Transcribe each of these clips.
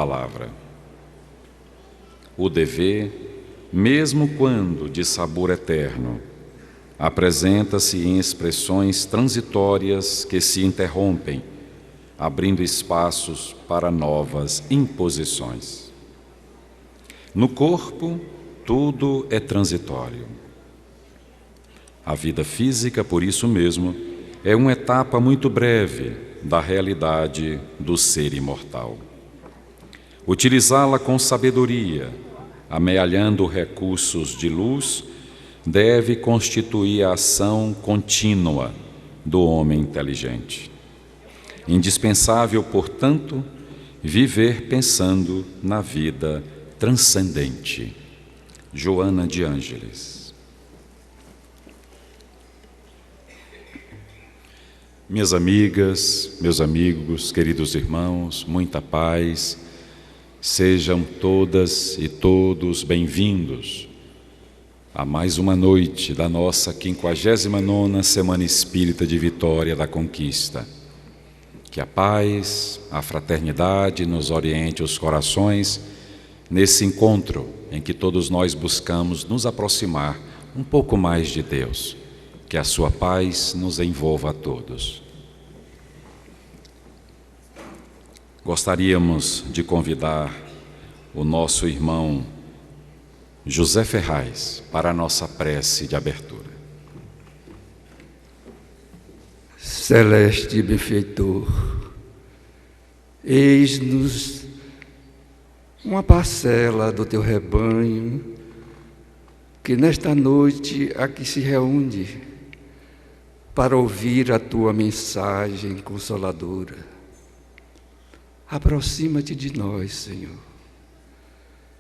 palavra. O dever, mesmo quando de sabor eterno, apresenta-se em expressões transitórias que se interrompem, abrindo espaços para novas imposições. No corpo, tudo é transitório. A vida física, por isso mesmo, é uma etapa muito breve da realidade do ser imortal. Utilizá-la com sabedoria, amealhando recursos de luz, deve constituir a ação contínua do homem inteligente. Indispensável, portanto, viver pensando na vida transcendente. Joana de Ângeles. Minhas amigas, meus amigos, queridos irmãos, muita paz, sejam todas e todos bem-vindos a mais uma noite da nossa 59ª Semana Espírita de Vitória da Conquista. Que a paz, a fraternidade nos oriente os corações nesse encontro em que todos nós buscamos nos aproximar um pouco mais de Deus. Que a sua paz nos envolva a todos. Gostaríamos de convidar o nosso irmão José Ferraz para a nossa prece de abertura. Celeste benfeitor, eis-nos uma parcela do teu rebanho que nesta noite aqui se reúne para ouvir a tua mensagem consoladora. Aproxima-te de nós, Senhor,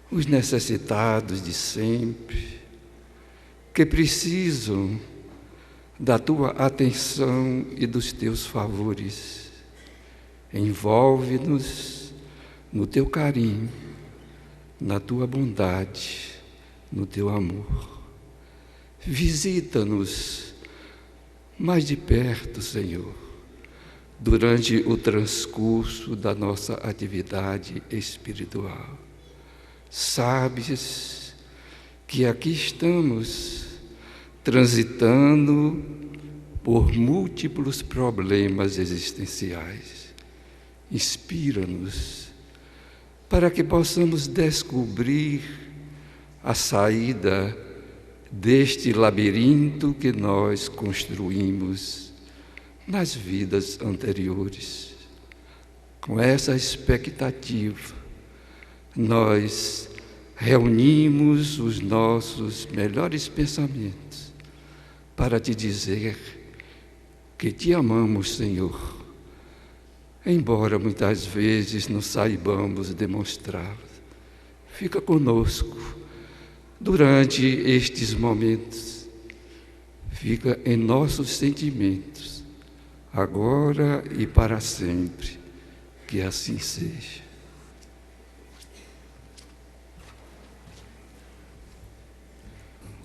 os necessitados de sempre, que precisam da tua atenção e dos teus favores. Envolve-nos no teu carinho, na tua bondade, no teu amor. Visita-nos mais de perto, Senhor, durante o transcurso da nossa atividade espiritual. Sabes que aqui estamos transitando por múltiplos problemas existenciais. Inspira-nos para que possamos descobrir a saída deste labirinto que nós construímos nas vidas anteriores. Com essa expectativa, nós reunimos os nossos melhores pensamentos para te dizer que te amamos, Senhor, embora muitas vezes não saibamos demonstrá-lo. Fica conosco durante estes momentos, fica em nossos sentimentos, agora e para sempre, que assim seja.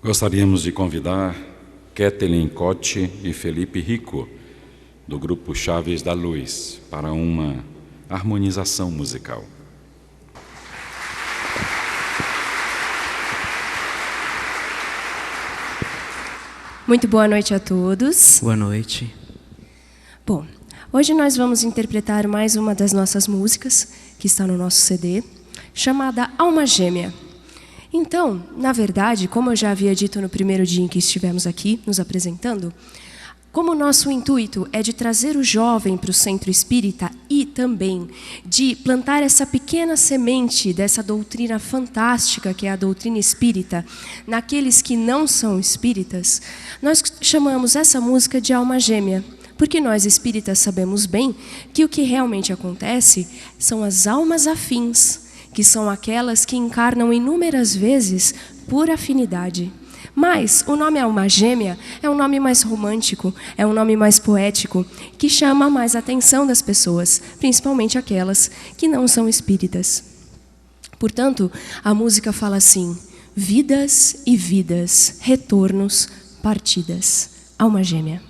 Gostaríamos de convidar Kathleen Cote e Felipe Rico, do grupo Chaves da Luz, para uma harmonização musical. Muito boa noite a todos. Boa noite. Bom, hoje nós vamos interpretar mais uma das nossas músicas, que está no nosso CD, chamada Alma Gêmea. Então, na verdade, como eu já havia dito no primeiro dia em que estivemos aqui, nos apresentando, como o nosso intuito é de trazer o jovem para o centro espírita e também de plantar essa pequena semente dessa doutrina fantástica que é a doutrina espírita naqueles que não são espíritas, nós chamamos essa música de Alma Gêmea, porque nós espíritas sabemos bem que o que realmente acontece são as almas afins, que são aquelas que encarnam inúmeras vezes por afinidade. Mas o nome Alma Gêmea é um nome mais romântico, é um nome mais poético, que chama mais a atenção das pessoas, principalmente aquelas que não são espíritas. Portanto, a música fala assim: vidas e vidas, retornos, partidas. Alma Gêmea.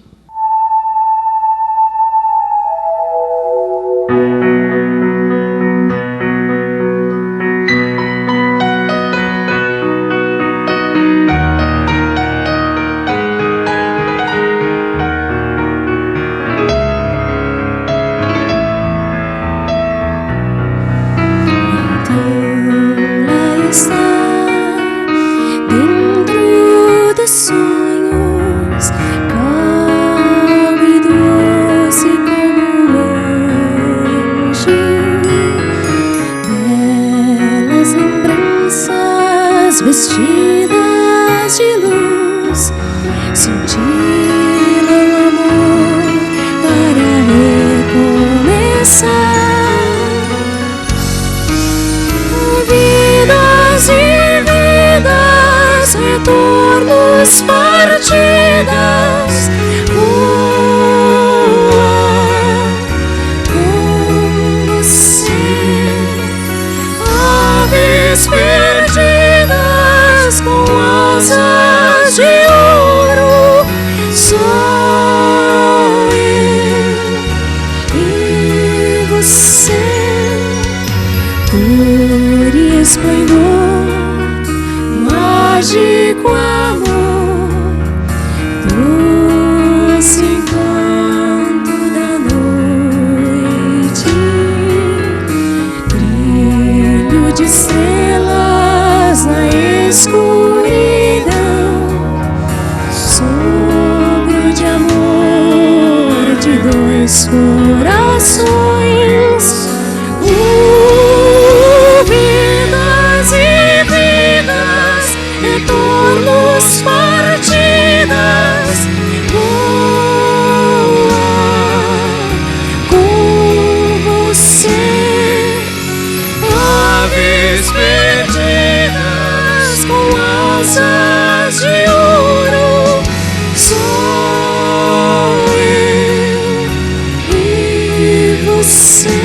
esplendor, mágico amor, doce encanto da noite, brilho de estrelas na escuridão, sopro de amor de dois corações, vidas e vidas, retornos, partidas, com você, aves perdidas com asas de ouro, sou eu e você.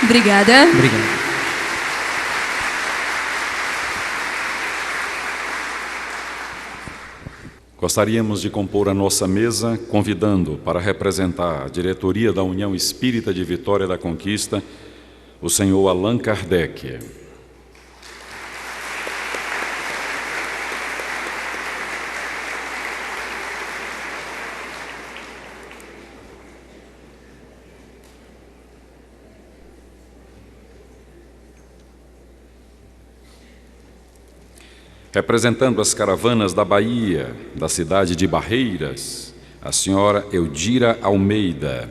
Obrigada. Obrigado. Gostaríamos de compor a nossa mesa, convidando para representar a diretoria da União Espírita de Vitória da Conquista, o senhor Allan Kardec. Representando as caravanas da Bahia, da cidade de Barreiras, a senhora Eudira Almeida.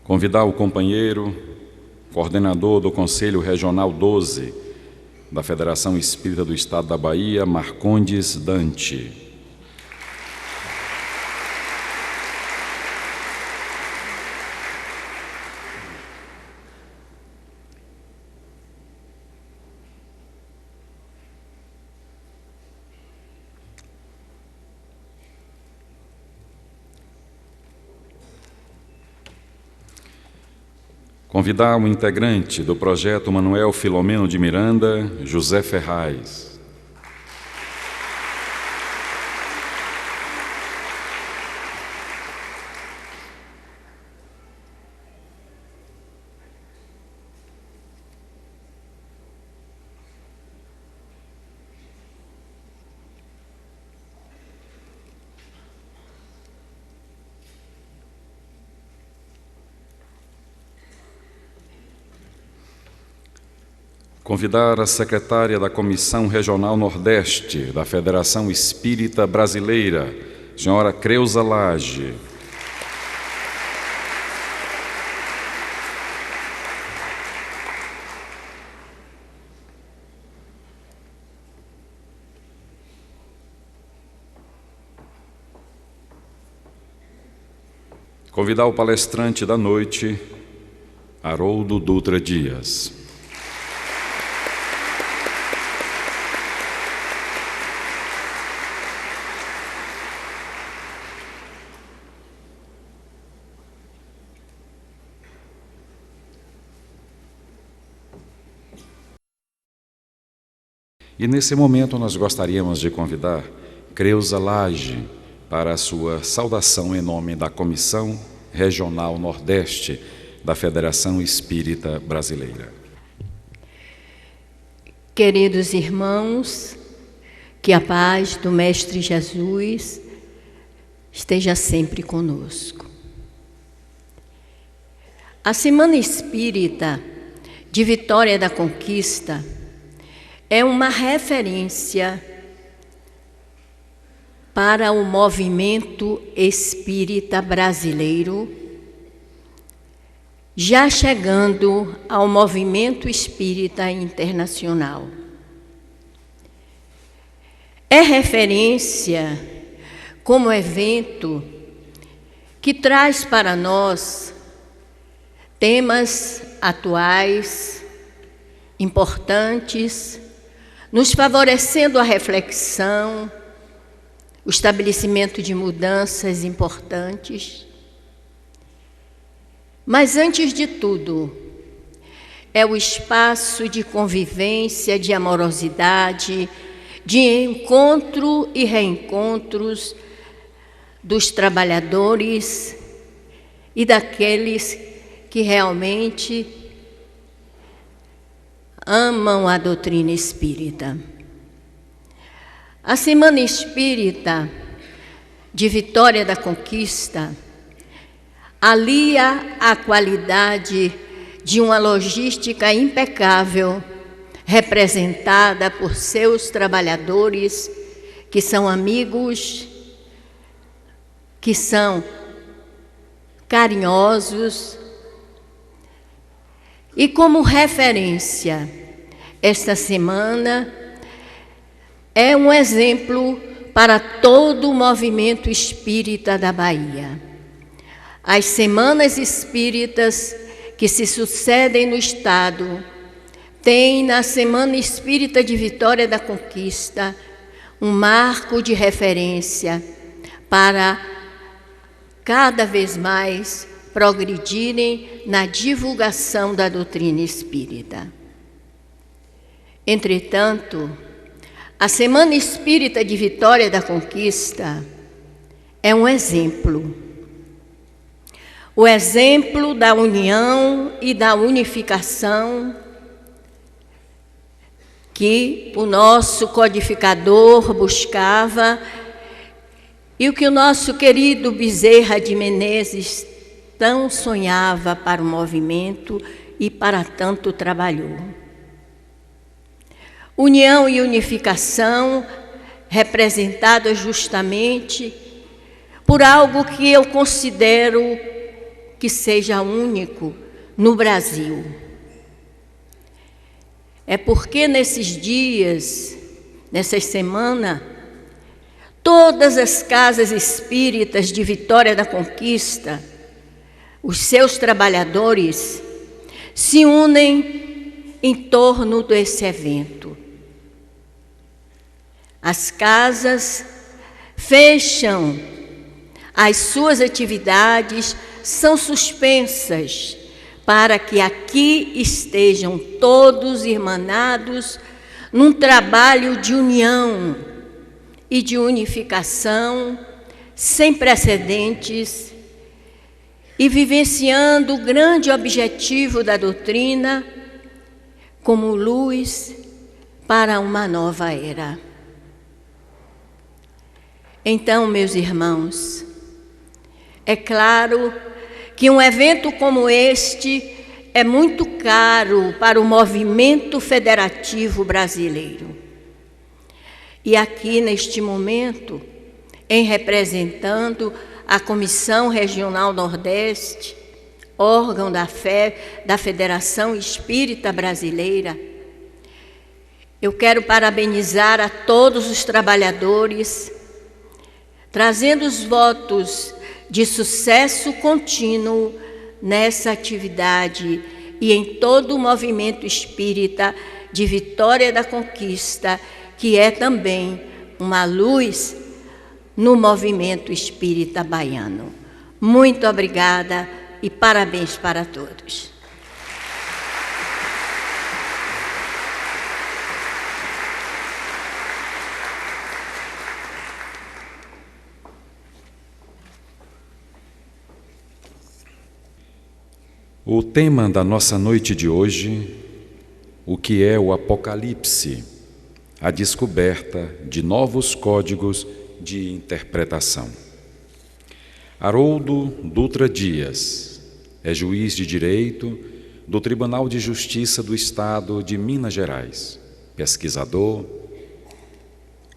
Convidar o companheiro, coordenador do Conselho Regional 12 da Federação Espírita do Estado da Bahia, Marcondes Dante. Convidar o integrante do projeto Manuel Filomeno de Miranda, José Ferraz. Convidar a secretária da Comissão Regional Nordeste da Federação Espírita Brasileira, senhora Creuza Lage. Convidar o palestrante da noite, Haroldo Dutra Dias. E nesse momento nós gostaríamos de convidar Creuza Lage para a sua saudação em nome da Comissão Regional Nordeste da Federação Espírita Brasileira. Queridos irmãos, que a paz do Mestre Jesus esteja sempre conosco. A Semana Espírita de Vitória da Conquista é uma referência para o movimento espírita brasileiro, já chegando ao movimento espírita internacional. É referência como evento que traz para nós temas atuais, importantes, nos favorecendo a reflexão, o estabelecimento de mudanças importantes. Mas, antes de tudo, é o espaço de convivência, de amorosidade, de encontro e reencontros dos trabalhadores e daqueles que realmente amam a doutrina espírita. A Semana Espírita de Vitória da Conquista alia a qualidade de uma logística impecável, representada por seus trabalhadores, que são amigos, que são carinhosos. E como referência, esta semana é um exemplo para todo o movimento espírita da Bahia. As semanas espíritas que se sucedem no Estado têm na Semana Espírita de Vitória da Conquista um marco de referência para cada vez mais progredirem na divulgação da doutrina espírita. Entretanto, a Semana Espírita de Vitória da Conquista é um exemplo. O exemplo da união e da unificação que o nosso codificador buscava e o que o nosso querido Bezerra de Menezes tão sonhava para o movimento e para tanto trabalhou. União e unificação representadas justamente por algo que eu considero que seja único no Brasil. É porque nesses dias, nessa semana, todas as casas espíritas de Vitória da Conquista, os seus trabalhadores, se unem em torno desse evento. As casas fecham as suas atividades, são suspensas para que aqui estejam todos irmanados num trabalho de união e de unificação sem precedentes e vivenciando o grande objetivo da doutrina como luz para uma nova era. Então, meus irmãos, é claro que um evento como este é muito caro para o movimento federativo brasileiro. E aqui, neste momento, em representando a Comissão Regional Nordeste, órgão da Federação Espírita Brasileira, eu quero parabenizar a todos os trabalhadores, trazendo os votos de sucesso contínuo nessa atividade e em todo o movimento espírita de Vitória da Conquista, que é também uma luz no movimento espírita baiano. Muito obrigada e parabéns para todos. O tema da nossa noite de hoje, o que é o Apocalipse, a descoberta de novos códigos de interpretação. Haroldo Dutra Dias é juiz de direito do Tribunal de Justiça do Estado de Minas Gerais, pesquisador,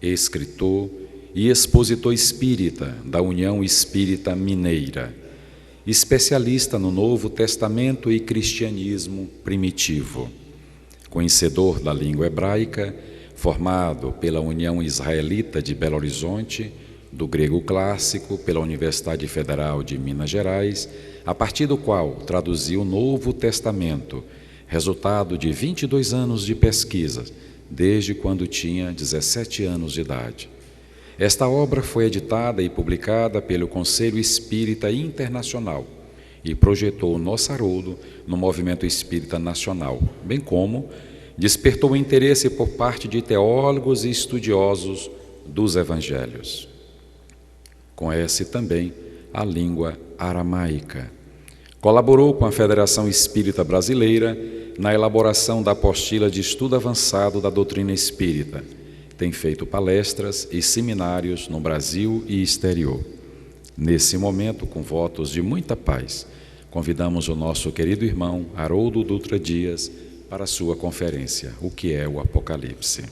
escritor e expositor espírita da União Espírita Mineira, especialista no Novo Testamento e cristianismo primitivo, conhecedor da língua hebraica, formado pela União Israelita de Belo Horizonte, do grego clássico pela Universidade Federal de Minas Gerais, a partir do qual traduziu o Novo Testamento, resultado de 22 anos de pesquisa, desde quando tinha 17 anos de idade. Esta obra foi editada e publicada pelo Conselho Espírita Internacional e projetou o nosso Haroldo no movimento espírita nacional, bem como despertou o interesse por parte de teólogos e estudiosos dos evangelhos. Conhece também a língua aramaica. Colaborou com a Federação Espírita Brasileira na elaboração da apostila de estudo avançado da doutrina espírita. Tem feito palestras e seminários no Brasil e exterior. Nesse momento, com votos de muita paz, convidamos o nosso querido irmão Haroldo Dutra Dias para a sua conferência, O que é o Apocalipse?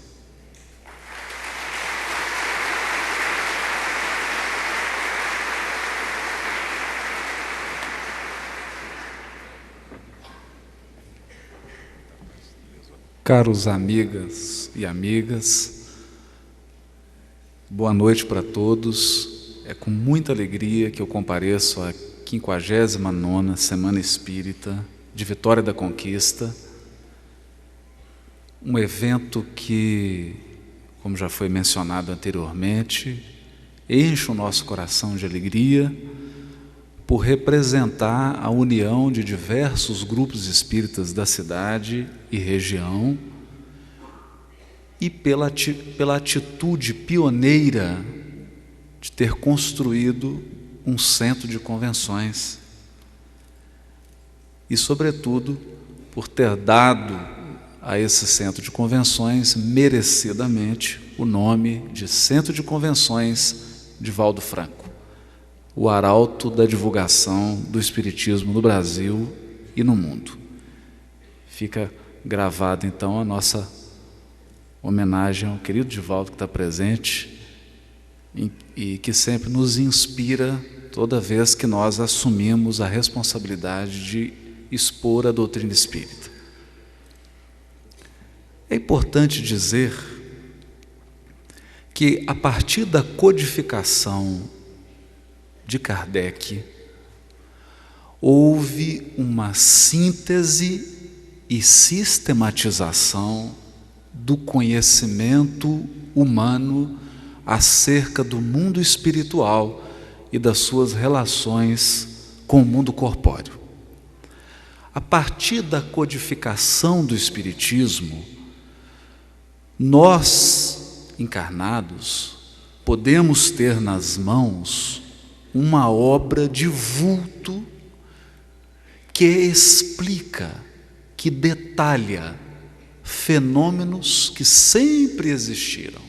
Caros amigas e amigas, boa noite para todos. É com muita alegria que eu compareço à 59ª Semana Espírita de Vitória da Conquista, um evento que, como já foi mencionado anteriormente, enche o nosso coração de alegria por representar a união de diversos grupos espíritas da cidade e região e pela atitude pioneira de ter construído um centro de convenções e, sobretudo, por ter dado a esse centro de convenções merecidamente o nome de Centro de Convenções Divaldo Franco, o arauto da divulgação do Espiritismo no Brasil e no mundo. Fica gravada, então, a nossa homenagem ao querido Divaldo, que está presente e que sempre nos inspira toda vez que nós assumimos a responsabilidade de expor a doutrina espírita. É importante dizer que, a partir da codificação de Kardec, houve uma síntese e sistematização do conhecimento humano acerca do mundo espiritual e das suas relações com o mundo corpóreo. A partir da codificação do Espiritismo, nós, encarnados, podemos ter nas mãos uma obra de vulto que explica, que detalha fenômenos que sempre existiram.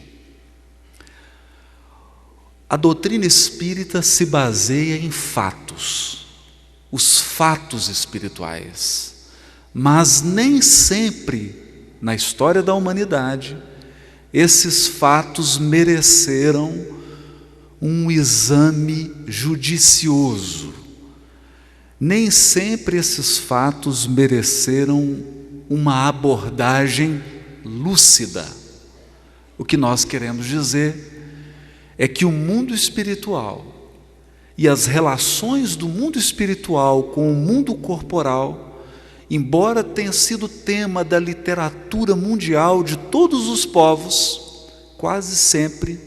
A doutrina espírita se baseia em fatos, os fatos espirituais, mas nem sempre na história da humanidade esses fatos mereceram um exame judicioso. Nem sempre esses fatos mereceram uma abordagem lúcida. O que nós queremos dizer é que o mundo espiritual e as relações do mundo espiritual com o mundo corporal, embora tenha sido tema da literatura mundial de todos os povos, quase sempre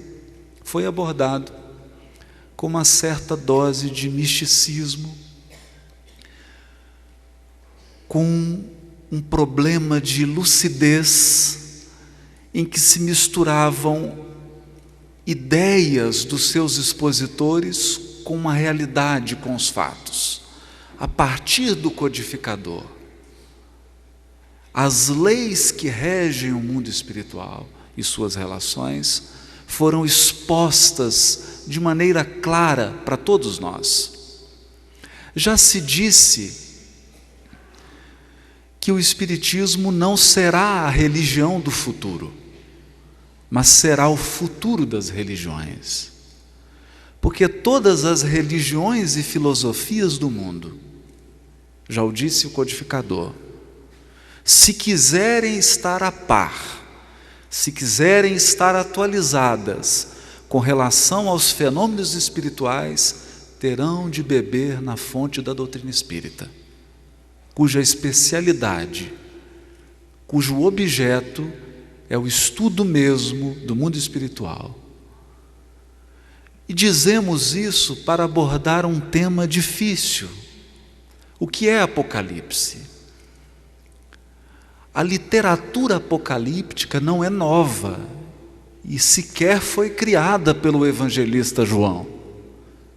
foi abordado com uma certa dose de misticismo, com um problema de lucidez, em que se misturavam ideias dos seus expositores com uma realidade, com os fatos. a partir do codificador. As leis que regem o mundo espiritual e suas relações foram expostas de maneira clara para todos nós. Já se disse que o Espiritismo não será a religião do futuro, mas será o futuro das religiões. Porque todas as religiões e filosofias do mundo, já o disse o codificador, se quiserem estar a par, se quiserem estar atualizadas com relação aos fenômenos espirituais, terão de beber na fonte da doutrina espírita, cuja especialidade, cujo objeto é o estudo mesmo do mundo espiritual. E dizemos isso para abordar um tema difícil. O que é Apocalipse? A literatura apocalíptica não é nova e sequer foi criada pelo evangelista João.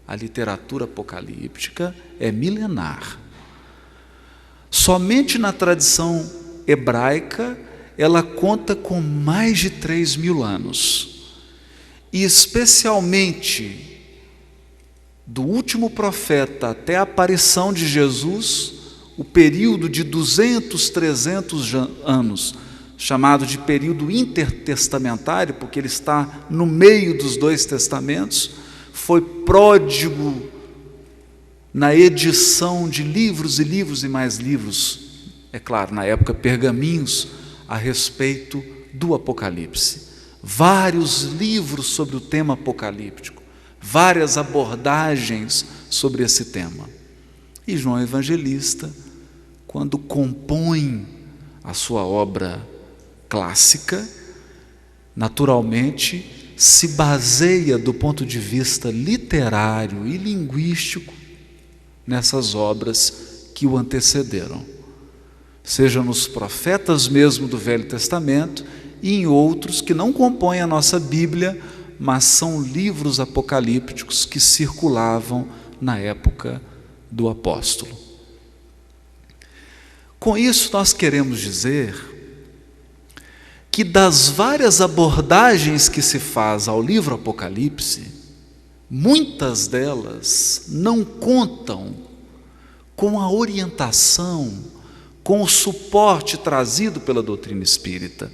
A literatura apocalíptica é milenar. Somente na tradição hebraica ela conta com mais de 3.000 anos. E especialmente do último profeta até a aparição de Jesus, o período de 200, 300 anos, chamado de período intertestamentário, porque ele está no meio dos dois testamentos, foi pródigo na edição de livros e livros e mais livros, é claro, na época pergaminhos, a respeito do Apocalipse. Vários livros sobre o tema apocalíptico, várias abordagens sobre esse tema. E João Evangelista, quando compõe a sua obra clássica, naturalmente se baseia do ponto de vista literário e linguístico nessas obras que o antecederam, seja nos profetas mesmo do Velho Testamento e em outros que não compõem a nossa Bíblia, mas são livros apocalípticos que circulavam na época do apóstolo. Com isso nós queremos dizer que das várias abordagens que se faz ao livro Apocalipse, muitas delas não contam com a orientação, com o suporte trazido pela doutrina espírita.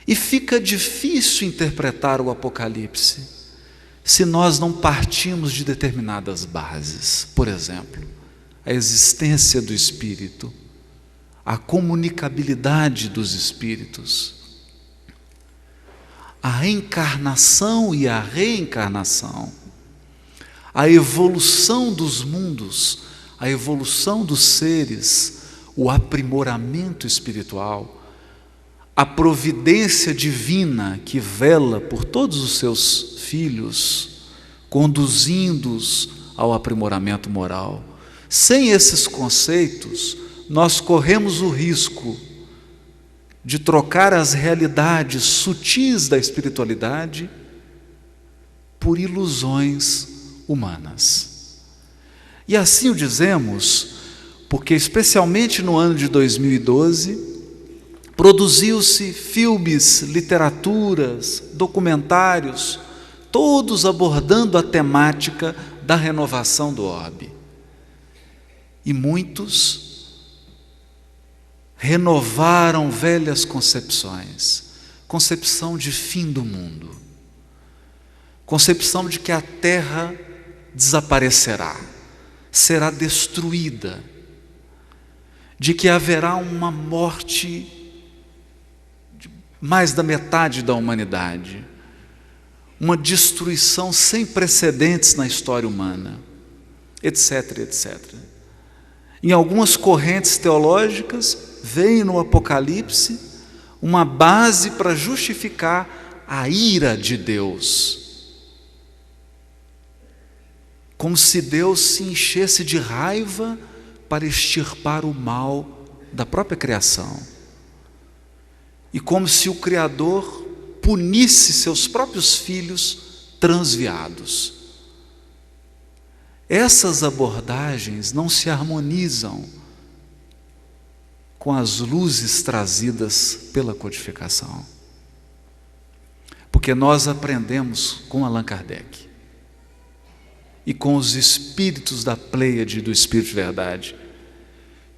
E fica difícil interpretar o Apocalipse se nós não partimos de determinadas bases. Por exemplo, a existência do Espírito, a comunicabilidade dos Espíritos, a encarnação e a reencarnação, a evolução dos mundos, a evolução dos seres, o aprimoramento espiritual, a providência divina que vela por todos os seus filhos, conduzindo-os ao aprimoramento moral. Sem esses conceitos, nós corremos o risco de trocar as realidades sutis da espiritualidade por ilusões humanas. E assim o dizemos porque, especialmente no ano de 2012, produziu-se filmes, literaturas, documentários, todos abordando a temática da renovação do orbe. E muitos renovaram velhas concepções, concepção de fim do mundo, concepção de que a terra desaparecerá, será destruída, de que haverá uma morte de mais da metade da humanidade, uma destruição sem precedentes na história humana, etc, etc. Em algumas correntes teológicas, vem no Apocalipse uma base para justificar a ira de Deus, como se Deus se enchesse de raiva para extirpar o mal da própria criação, e como se o Criador punisse seus próprios filhos transviados. essas abordagens não se harmonizam com as luzes trazidas pela codificação. Porque nós aprendemos com Allan Kardec e com os espíritos da Pleiade do Espírito de Verdade,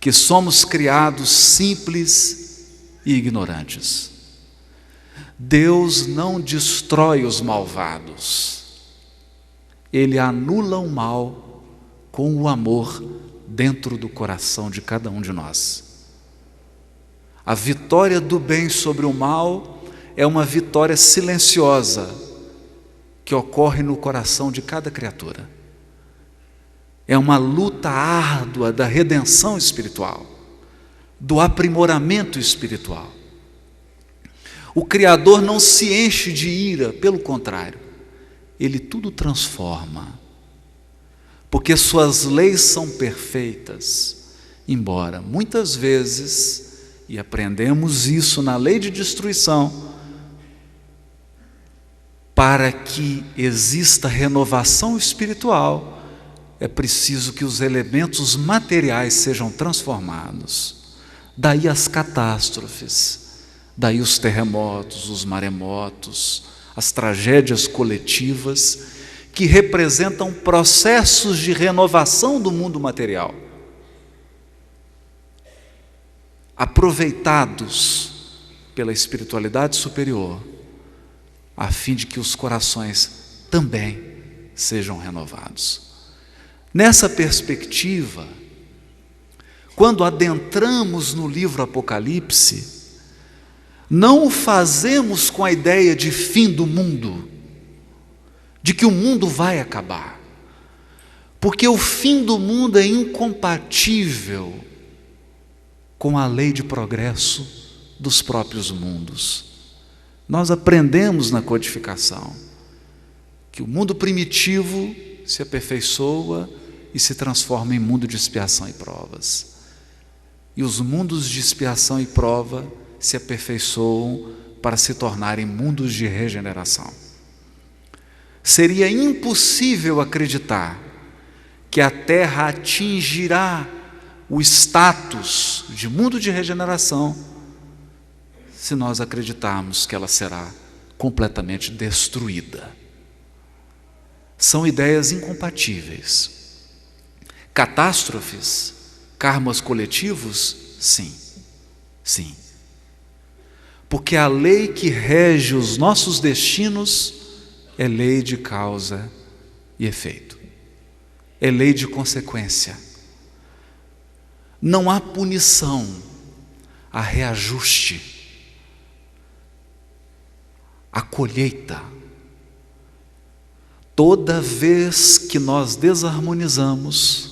que somos criados simples e ignorantes. Deus não destrói os malvados, Ele anula o mal com o amor dentro do coração de cada um de nós. A vitória do bem sobre o mal é uma vitória silenciosa que ocorre no coração de cada criatura. É uma luta árdua da redenção espiritual, do aprimoramento espiritual. O Criador não se enche de ira, pelo contrário, Ele tudo transforma, porque suas leis são perfeitas, embora muitas vezes, e aprendemos isso na lei de destruição, para que exista renovação espiritual, é preciso que os elementos materiais sejam transformados. Daí as catástrofes, daí os terremotos, os maremotos, as tragédias coletivas, que representam processos de renovação do mundo material, aproveitados pela espiritualidade superior, a fim de que os corações também sejam renovados. Nessa perspectiva, quando adentramos no livro Apocalipse, não o fazemos com a ideia de fim do mundo, de que o mundo vai acabar, porque o fim do mundo é incompatível com a lei de progresso dos próprios mundos. Nós aprendemos na codificação que o mundo primitivo se aperfeiçoa e se transforma em mundo de expiação e provas. E os mundos de expiação e prova se aperfeiçoam para se tornarem mundos de regeneração. Seria impossível acreditar que a Terra atingirá o status de mundo de regeneração se nós acreditarmos que ela será completamente destruída. São ideias incompatíveis. Catástrofes, karmas coletivos, sim, sim. Porque a lei que rege os nossos destinos é lei de causa e efeito, é lei de consequência. Não há punição, há reajuste, a colheita. Toda vez que nós desarmonizamos,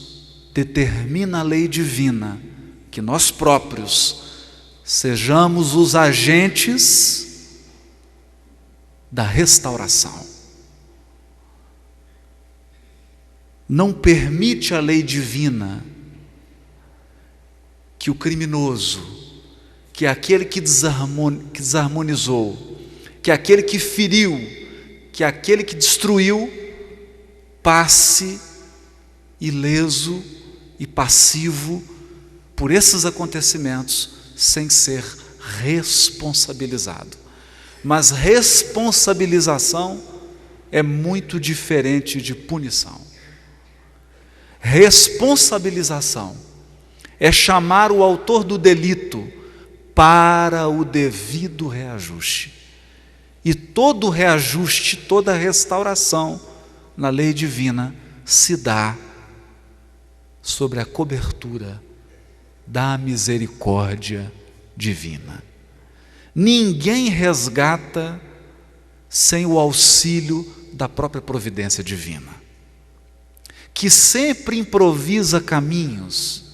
determina a lei divina que nós próprios sejamos os agentes da restauração. Não permite a lei divina que o criminoso, que aquele que desarmonizou, que aquele que feriu, que aquele que destruiu, passe ileso e passivo por esses acontecimentos, sem ser responsabilizado. Mas responsabilização é muito diferente de punição. Responsabilização é chamar o autor do delito para o devido reajuste. E todo reajuste, toda restauração na lei divina se dá sobre a cobertura da misericórdia divina. Ninguém resgata sem o auxílio da própria providência divina, que sempre improvisa caminhos,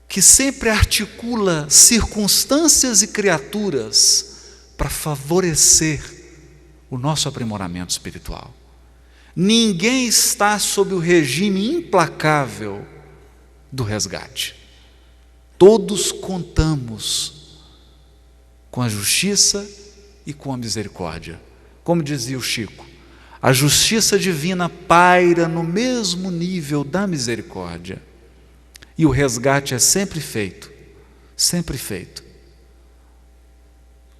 que sempre articula circunstâncias e criaturas para favorecer o nosso aprimoramento espiritual. Ninguém está sob o regime implacável do resgate. Todos contamos com a justiça e com a misericórdia. Como dizia o Chico, A justiça divina paira no mesmo nível da misericórdia. E o resgate é sempre feito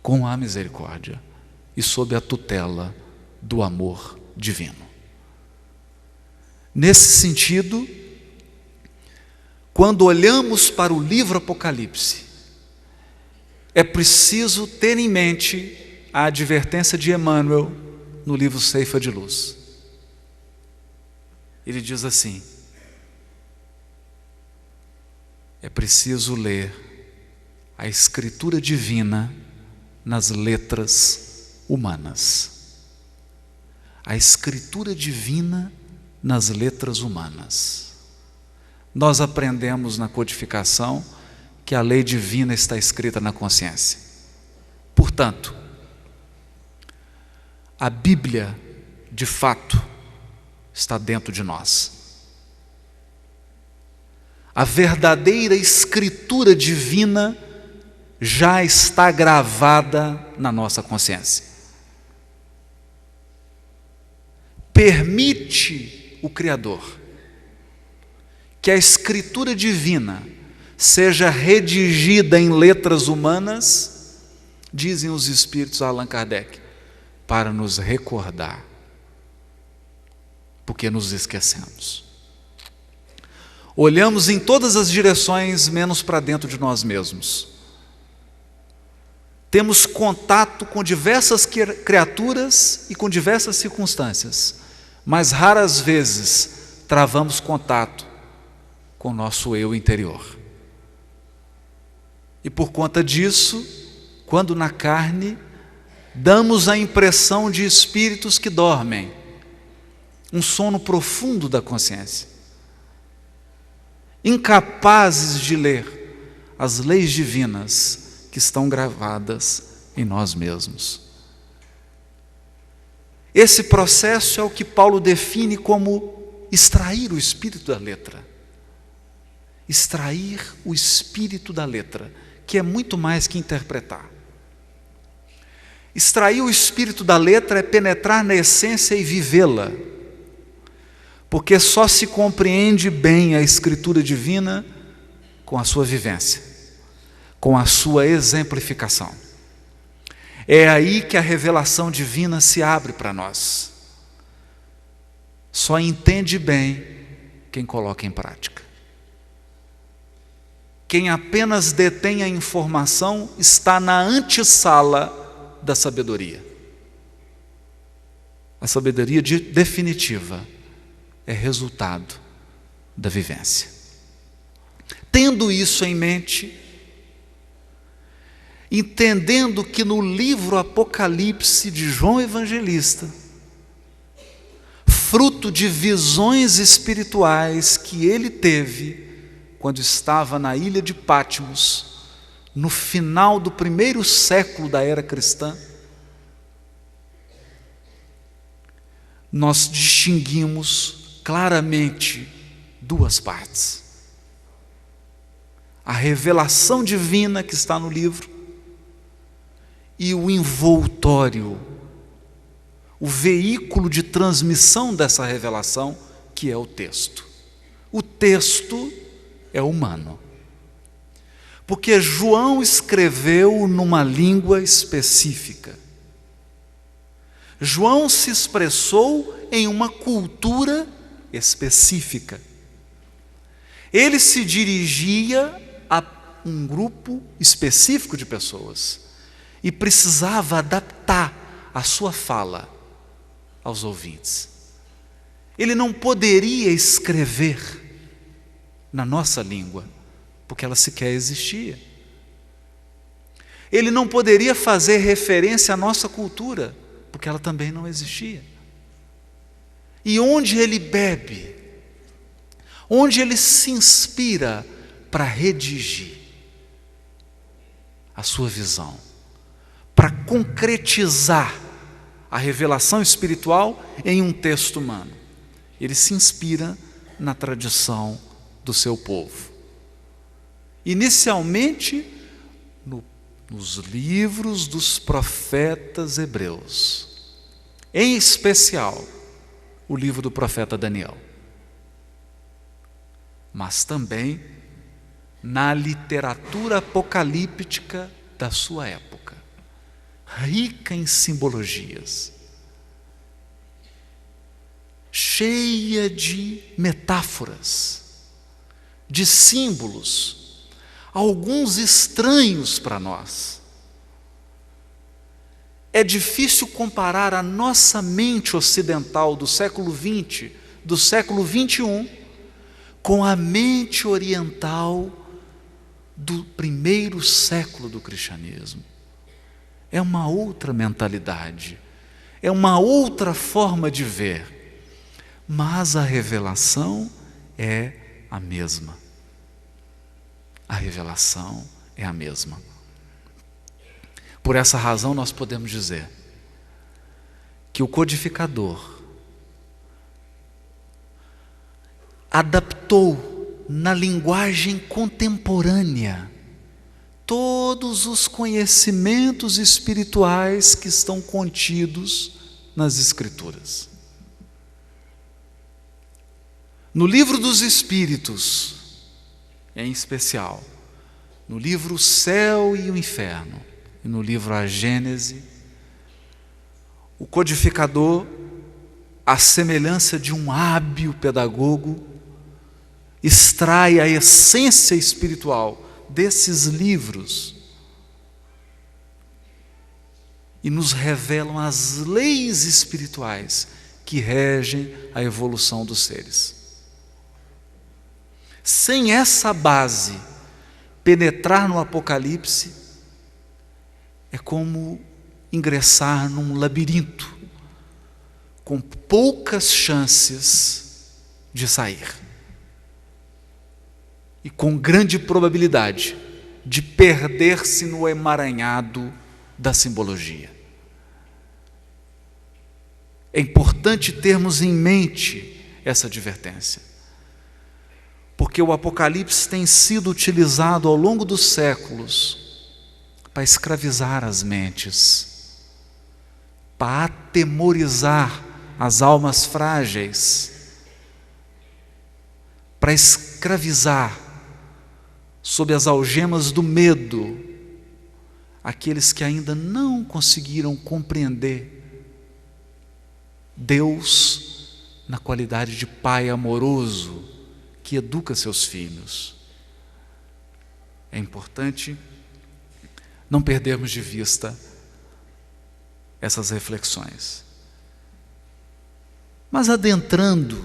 com a misericórdia e sob a tutela do amor divino. Nesse sentido, quando olhamos para o livro Apocalipse, é preciso ter em mente a advertência de Emmanuel no livro Ceifa de Luz. Ele diz assim: é preciso ler a escritura divina nas letras humanas. A escritura divina nas letras humanas. Nós aprendemos na codificação que a lei divina está escrita na consciência. Portanto, a Bíblia, de fato, está dentro de nós. A verdadeira escritura divina já está gravada na nossa consciência. Permite o Criador que a escritura divina seja redigida em letras humanas, dizem os espíritos a Allan Kardec, para nos recordar, porque nos esquecemos. Olhamos em todas as direções, menos para dentro de nós mesmos. Temos contato com diversas criaturas e com diversas circunstâncias, mas raras vezes travamos contato com o nosso eu interior. E por conta disso, quando na carne, damos a impressão de espíritos que dormem, um sono profundo da consciência, incapazes de ler as leis divinas que estão gravadas em nós mesmos. Esse processo é o que Paulo define como extrair o espírito da letra. Extrair o espírito da letra, que é muito mais que interpretar. Extrair o espírito da letra é penetrar na essência e vivê-la, porque só se compreende bem a escritura divina com a sua vivência, com a sua exemplificação. É aí que a revelação divina se abre para nós. Só entende bem quem coloca em prática. Quem apenas detém a informação está na antessala da sabedoria. A sabedoria definitiva é resultado da vivência. Tendo isso em mente, entendendo que no livro Apocalipse de João Evangelista, fruto de visões espirituais que ele teve quando estava na ilha de Patmos, no final do primeiro século da era cristã, nós distinguimos claramente duas partes. A revelação divina que está no livro e o envoltório, o veículo de transmissão dessa revelação, que é o texto. O texto é humano, porque João escreveu numa língua específica. João se expressou em uma cultura específica. Ele se dirigia a um grupo específico de pessoas e precisava adaptar a sua fala aos ouvintes. Ele não poderia escrever na nossa língua, porque ela sequer existia. Ele não poderia fazer referência à nossa cultura, porque ela também não existia. E onde ele bebe, onde ele se inspira para redigir a sua visão, para concretizar a revelação espiritual em um texto humano. Ele se inspira na tradição do seu povo. Inicialmente, nos livros dos profetas hebreus, em especial o livro do profeta Daniel, mas também na literatura apocalíptica da sua época, rica em simbologias, cheia de metáforas, de símbolos, alguns estranhos para nós. É difícil comparar a nossa mente ocidental do século XX, do século XXI, com a mente oriental do primeiro século do cristianismo. É uma outra mentalidade, é uma outra forma de ver, mas a revelação é a mesma. A revelação é a mesma. Por essa razão, nós podemos dizer que o codificador adaptou na linguagem contemporânea todos os conhecimentos espirituais que estão contidos nas Escrituras. No livro dos Espíritos, em especial, no livro O Céu e o Inferno, e no livro A Gênese, o codificador, à semelhança de um hábil pedagogo, extrai a essência espiritual desses livros e nos revelam as leis espirituais que regem a evolução dos seres. Sem essa base, penetrar no Apocalipse é como ingressar num labirinto com poucas chances de sair e com grande probabilidade de perder-se no emaranhado da simbologia. É importante termos em mente essa advertência, porque o Apocalipse tem sido utilizado ao longo dos séculos para escravizar as mentes, para atemorizar as almas frágeis, para escravizar sob as algemas do medo aqueles que ainda não conseguiram compreender Deus na qualidade de Pai amoroso que educa seus filhos. É importante não perdermos de vista essas reflexões. Mas adentrando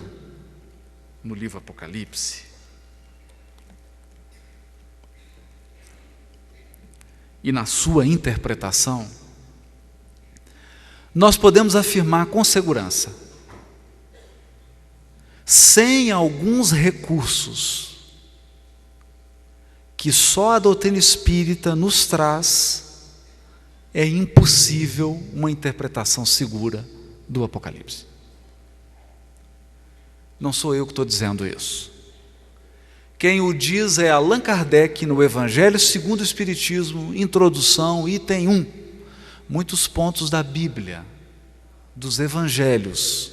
no livro Apocalipse, e na sua interpretação, nós podemos afirmar com segurança, sem alguns recursos que só a doutrina espírita nos traz, é impossível uma interpretação segura do Apocalipse. Não sou eu que estou dizendo isso. Quem o diz é Allan Kardec no Evangelho segundo o Espiritismo, introdução, item 1. Muitos pontos da Bíblia, dos Evangelhos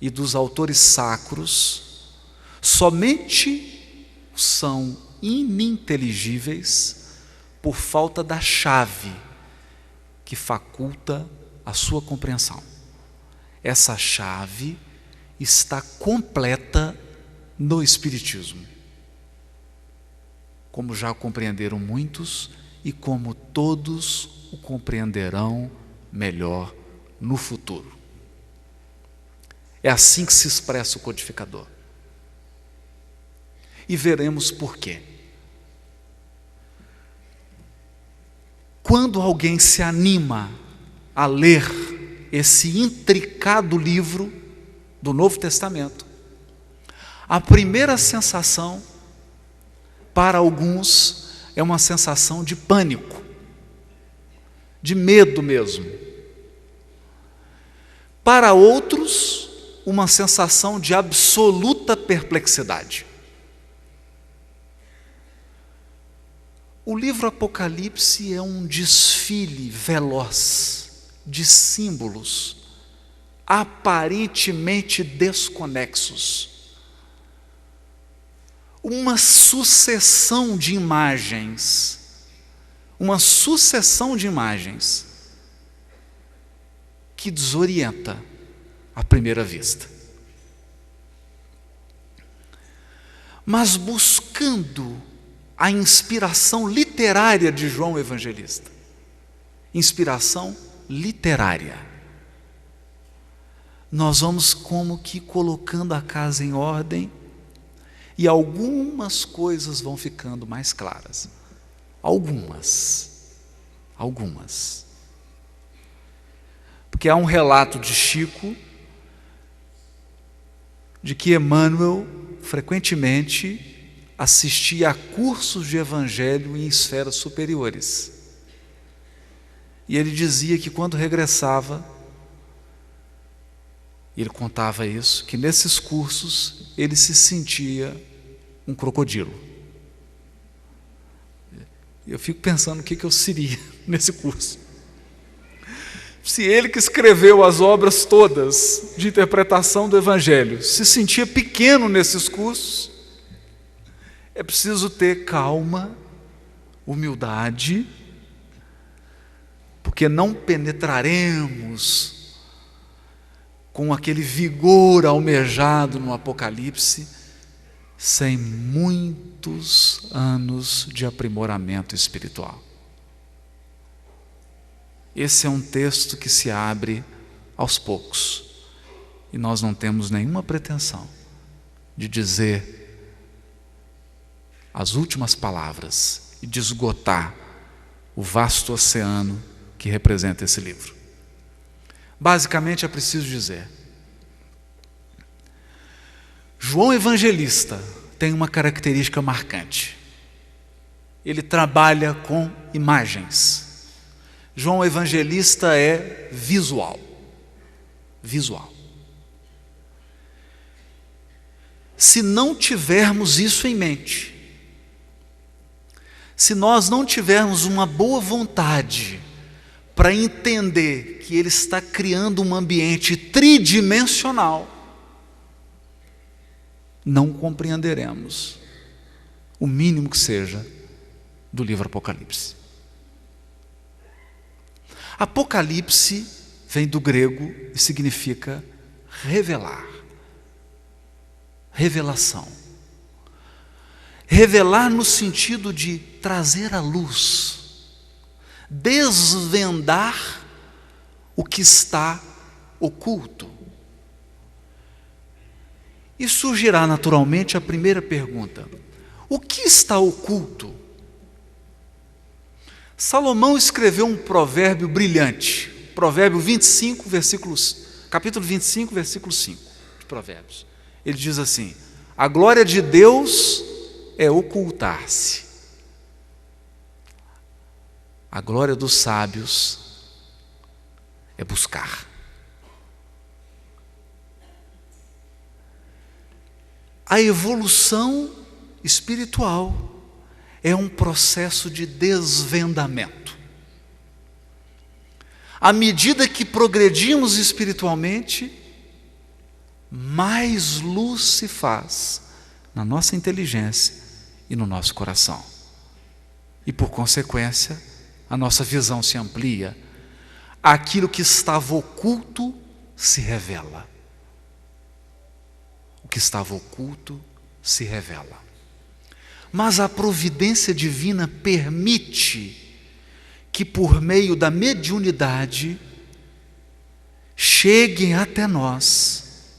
e dos autores sacros somente são ininteligíveis por falta da chave que faculta a sua compreensão. Essa chave está completa no Espiritismo, como já compreenderam muitos e como todos o compreenderão melhor no futuro. É assim que se expressa o codificador. E veremos por quê. Quando alguém se anima a ler esse intricado livro do Novo Testamento, a primeira sensação, para alguns, é uma sensação de pânico, de medo mesmo. Para outros, uma sensação de absoluta perplexidade. O livro Apocalipse é um desfile veloz de símbolos aparentemente desconexos. Uma sucessão de imagens, que desorienta à primeira vista. Mas buscando a inspiração literária de João Evangelista, inspiração literária, nós vamos como que colocando a casa em ordem e algumas coisas vão ficando mais claras. Algumas. Porque há um relato de Chico de que Emmanuel frequentemente assistia a cursos de evangelho em esferas superiores. E ele dizia que quando regressava, ele contava isso, que nesses cursos ele se sentia um crocodilo. Eu fico pensando o que eu seria nesse curso. Se ele, que escreveu as obras todas de interpretação do Evangelho, se sentia pequeno nesses cursos, é preciso ter calma, humildade, porque não penetraremos com aquele vigor almejado no Apocalipse sem muitos anos de aprimoramento espiritual. Esse é um texto que se abre aos poucos, e nós não temos nenhuma pretensão de dizer as últimas palavras e de esgotar o vasto oceano que representa esse livro. Basicamente é preciso dizer: João Evangelista tem uma característica marcante. Ele trabalha com imagens. João Evangelista é visual. Se não tivermos isso em mente, se nós não tivermos uma boa vontade para entender que ele está criando um ambiente tridimensional, não compreenderemos o mínimo que seja do livro Apocalipse. Apocalipse vem do grego e significa revelar, revelação. Revelar no sentido de trazer à luz, desvendar o que está oculto. E surgirá naturalmente a primeira pergunta: o que está oculto? Salomão escreveu um provérbio brilhante, provérbio 25, capítulo 25, versículo 5 de Provérbios. Ele diz assim: a glória de Deus é ocultar-se, a glória dos sábios é buscar. A evolução espiritual é um processo de desvendamento. À medida que progredimos espiritualmente, mais luz se faz na nossa inteligência e no nosso coração. E por consequência, a nossa visão se amplia. Aquilo que estava oculto se revela. O que estava oculto se revela. Mas a providência divina permite que, por meio da mediunidade, cheguem até nós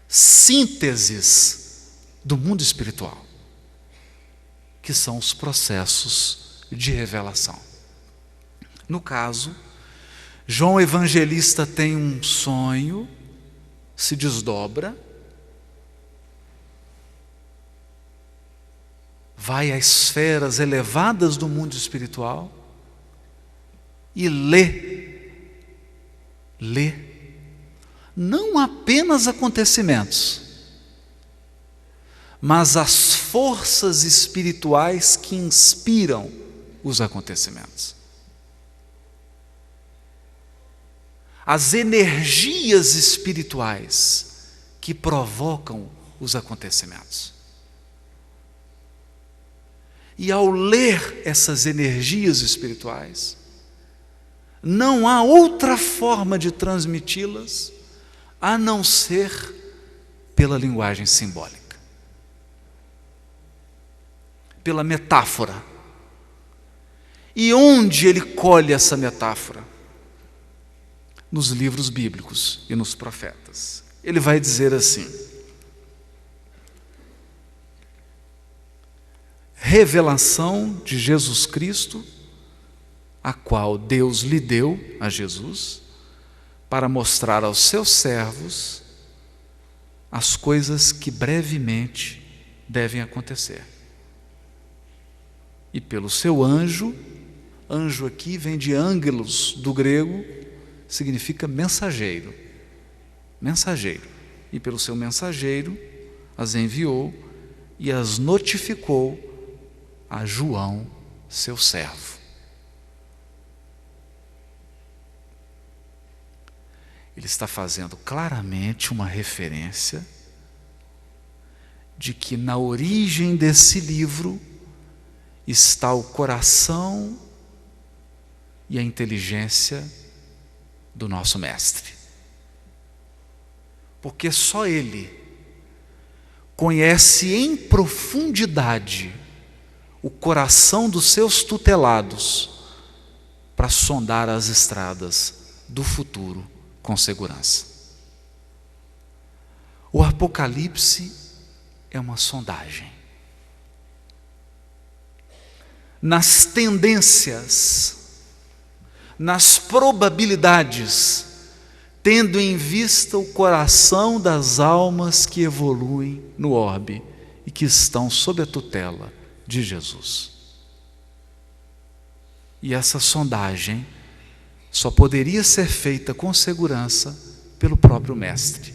sínteses do mundo espiritual, que são os processos de revelação. No caso, João Evangelista tem um sonho, se desdobra, vai a esferas elevadas do mundo espiritual e lê não apenas acontecimentos, mas as forças espirituais que inspiram os acontecimentos. as energias espirituais que provocam os acontecimentos. E ao ler essas energias espirituais, não há outra forma de transmiti-las a não ser pela linguagem simbólica, pela metáfora. E onde ele colhe essa metáfora? Nos livros bíblicos e nos profetas. Ele vai dizer assim: revelação de Jesus Cristo, a qual Deus lhe deu a Jesus, para mostrar aos seus servos as coisas que brevemente devem acontecer. E pelo seu anjo, anjo aqui vem de ângelos, do grego, significa mensageiro. Mensageiro. E pelo seu mensageiro as enviou e as notificou a João, seu servo. Ele está fazendo claramente uma referência de que na origem desse livro está o coração e a inteligência do nosso mestre. Porque só ele conhece em profundidade o coração dos seus tutelados para sondar as estradas do futuro com segurança. O Apocalipse é uma sondagem. Nas tendências, nas probabilidades, tendo em vista o coração das almas que evoluem no orbe e que estão sob a tutela de Jesus. E essa sondagem só poderia ser feita com segurança pelo próprio mestre,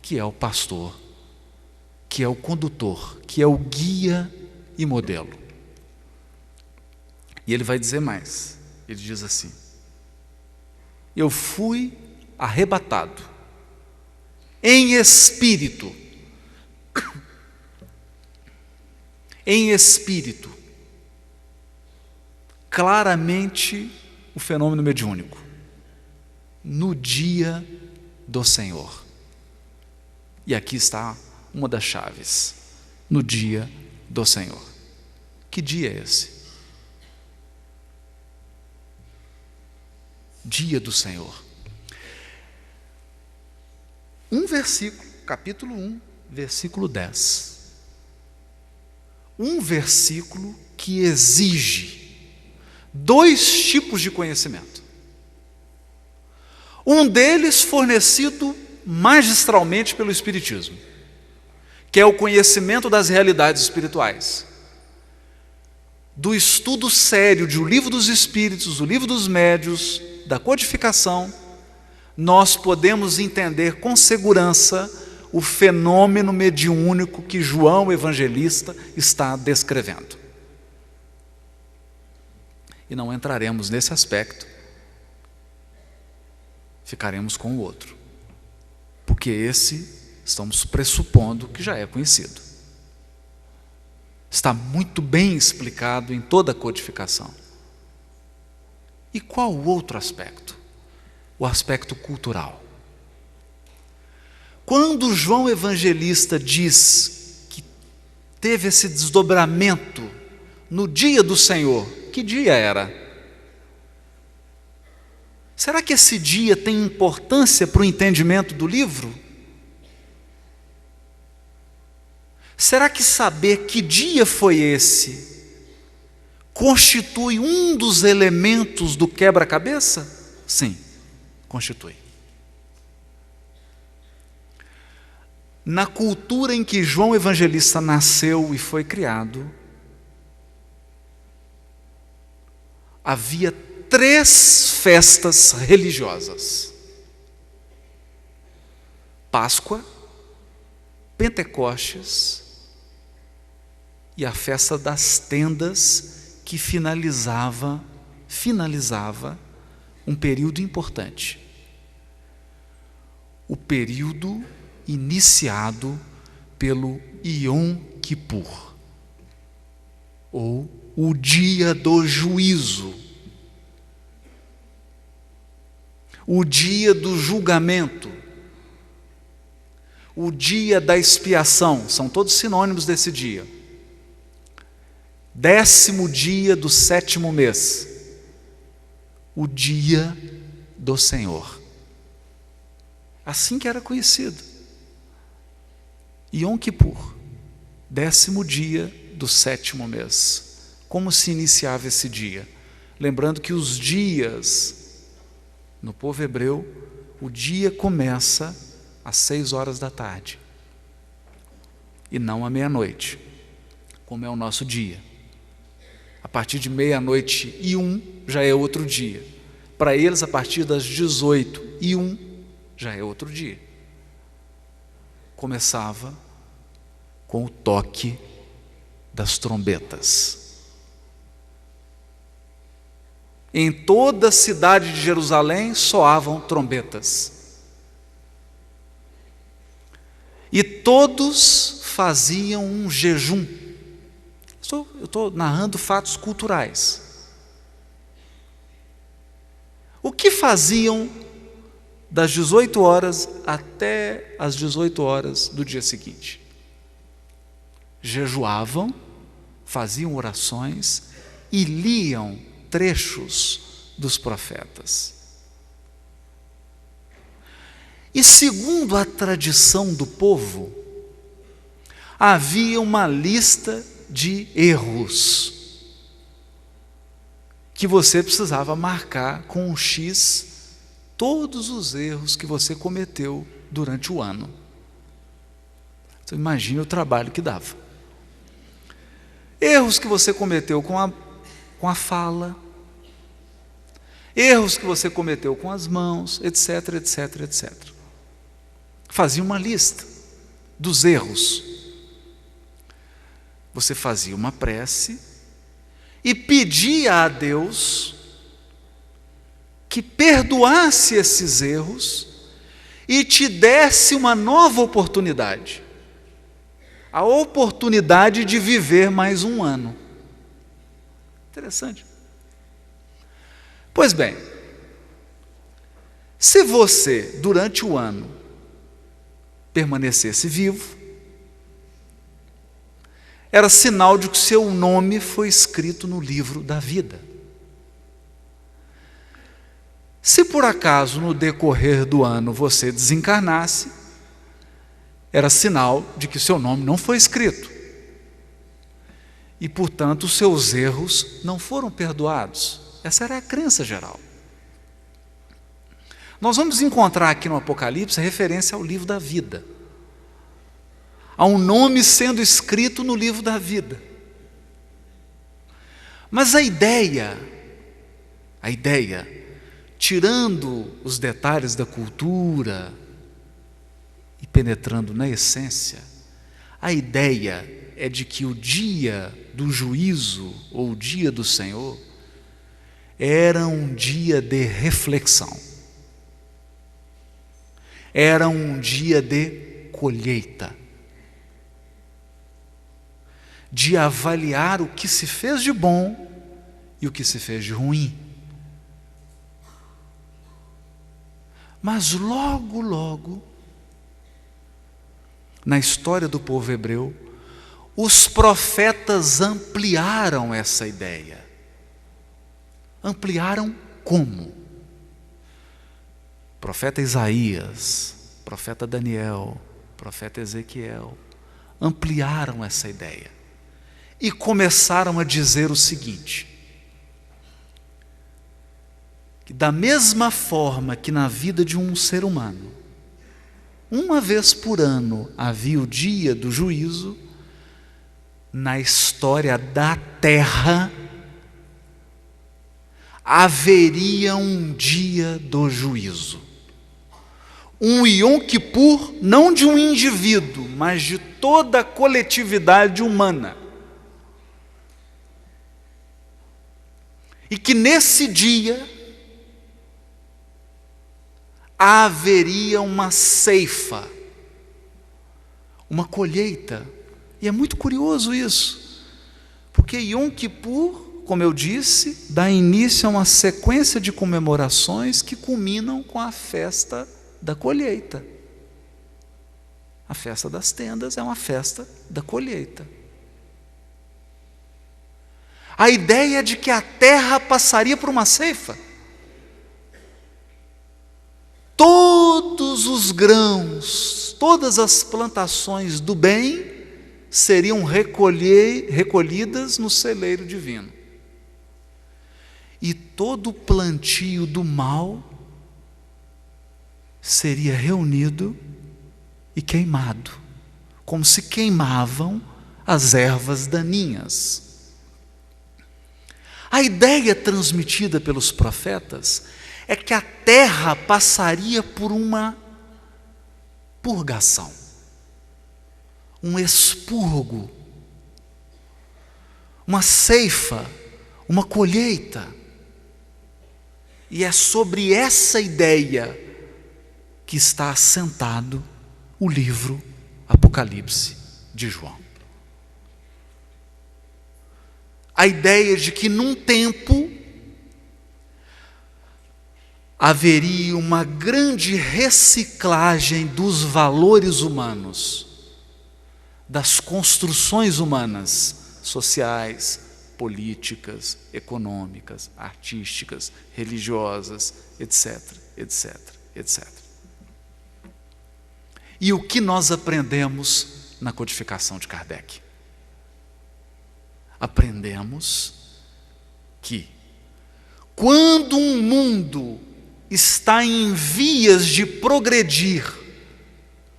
que é o pastor, que é o condutor, que é o guia e modelo. E ele vai dizer mais, ele diz assim: eu fui arrebatado em espírito, claramente o fenômeno mediúnico, no dia do Senhor. E aqui está uma das chaves: no dia do Senhor. Que dia é esse? Dia do Senhor. Um versículo, capítulo 1, versículo 10. Um versículo que exige dois tipos de conhecimento. Um deles fornecido magistralmente pelo Espiritismo, que é o conhecimento das realidades espirituais. Do estudo sério de O Livro dos Espíritos, O Livro dos Médiuns, da codificação, nós podemos entender com segurança o fenômeno mediúnico que João Evangelista está descrevendo. E não entraremos nesse aspecto, ficaremos com o outro, porque esse estamos pressupondo que já é conhecido. Está muito bem explicado em toda a codificação. E qual o outro aspecto? O aspecto cultural. Quando João Evangelista diz que teve esse desdobramento no dia do Senhor, que dia era? Será que esse dia tem importância para o entendimento do livro? Será que saber que dia foi esse constitui um dos elementos do quebra-cabeça? Sim, constitui. Na cultura em que João Evangelista nasceu e foi criado, havia 3 festas religiosas: Páscoa, Pentecostes e a festa das tendas, que finalizava um período importante. O período iniciado pelo Yom Kippur, ou o dia do juízo, o dia do julgamento, o dia da expiação, são todos sinônimos desse dia. 10º dia do 7º mês, o dia do Senhor. Assim que era conhecido. Yom Kippur, 10º dia do 7º mês. Como se iniciava esse dia? Lembrando que os dias, no povo hebreu, o dia começa às 6 horas da tarde, e não à meia-noite, como é o nosso dia. A partir de 00:01 já é outro dia. Para eles, a partir das 18:01 já é outro dia. Começava com o toque das trombetas. Em toda a cidade de Jerusalém soavam trombetas. E todos faziam um jejum. Eu estou narrando fatos culturais. O que faziam das 18 horas até as 18 horas do dia seguinte? Jejuavam, faziam orações e liam trechos dos profetas. E segundo a tradição do povo, havia uma lista de erros que você precisava marcar com um X todos os erros que você cometeu durante o ano. Então imagine o trabalho que dava. Erros que você cometeu com a fala, erros que você cometeu com as mãos, etc, etc, etc. Fazia uma lista dos erros. Você fazia uma prece e pedia a Deus que perdoasse esses erros e te desse uma nova oportunidade. A oportunidade de viver mais um ano. Interessante. Pois bem, se você, durante o ano, permanecesse vivo, era sinal de que o seu nome foi escrito no livro da vida. Se por acaso no decorrer do ano você desencarnasse, era sinal de que o seu nome não foi escrito. E, portanto, os seus erros não foram perdoados. Essa era a crença geral. Nós vamos encontrar aqui no Apocalipse a referência ao livro da vida. Há um nome sendo escrito no livro da vida. Mas a ideia, tirando os detalhes da cultura e penetrando na essência, a ideia é de que o dia do juízo, ou o dia do Senhor, era um dia de reflexão. Era um dia de colheita. De avaliar o que se fez de bom e o que se fez de ruim. Mas logo, na história do povo hebreu, os profetas ampliaram essa ideia. Ampliaram como? Profeta Isaías, profeta Daniel, profeta Ezequiel, ampliaram essa ideia. E começaram a dizer o seguinte: que da mesma forma que na vida de um ser humano, uma vez por ano havia o dia do juízo, na história da terra haveria um dia do juízo. Um Yom Kippur, não de um indivíduo, mas de toda a coletividade humana. E que nesse dia haveria uma ceifa, uma colheita. E é muito curioso isso, porque Yom Kippur, como eu disse, dá início a uma sequência de comemorações que culminam com a festa da colheita. A festa das tendas é uma festa da colheita. A ideia de que a terra passaria por uma ceifa. Todos os grãos, todas as plantações do bem seriam recolhidas no celeiro divino. E todo o plantio do mal seria reunido e queimado, como se queimavam as ervas daninhas. A ideia transmitida pelos profetas é que a terra passaria por uma purgação, um expurgo, uma ceifa, uma colheita. E é sobre essa ideia que está assentado o livro Apocalipse de João. A ideia de que num tempo haveria uma grande reciclagem dos valores humanos, das construções humanas, sociais, políticas, econômicas, artísticas, religiosas, etc, etc, etc. E o que nós aprendemos na codificação de Kardec? Aprendemos que quando um mundo está em vias de progredir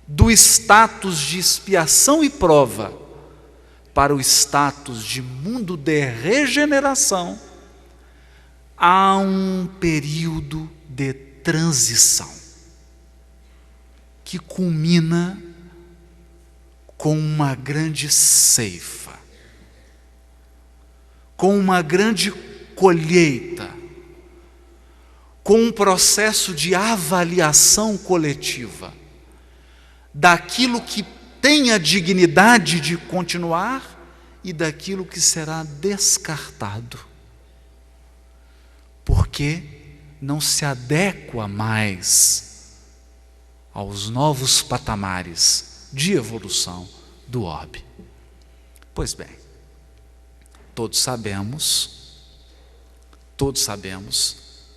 do status de expiação e prova para o status de mundo de regeneração, há um período de transição que culmina com uma grande ceifa, com uma grande colheita, com um processo de avaliação coletiva daquilo que tem a dignidade de continuar e daquilo que será descartado, porque não se adequa mais aos novos patamares de evolução do orbe. Pois bem, todos sabemos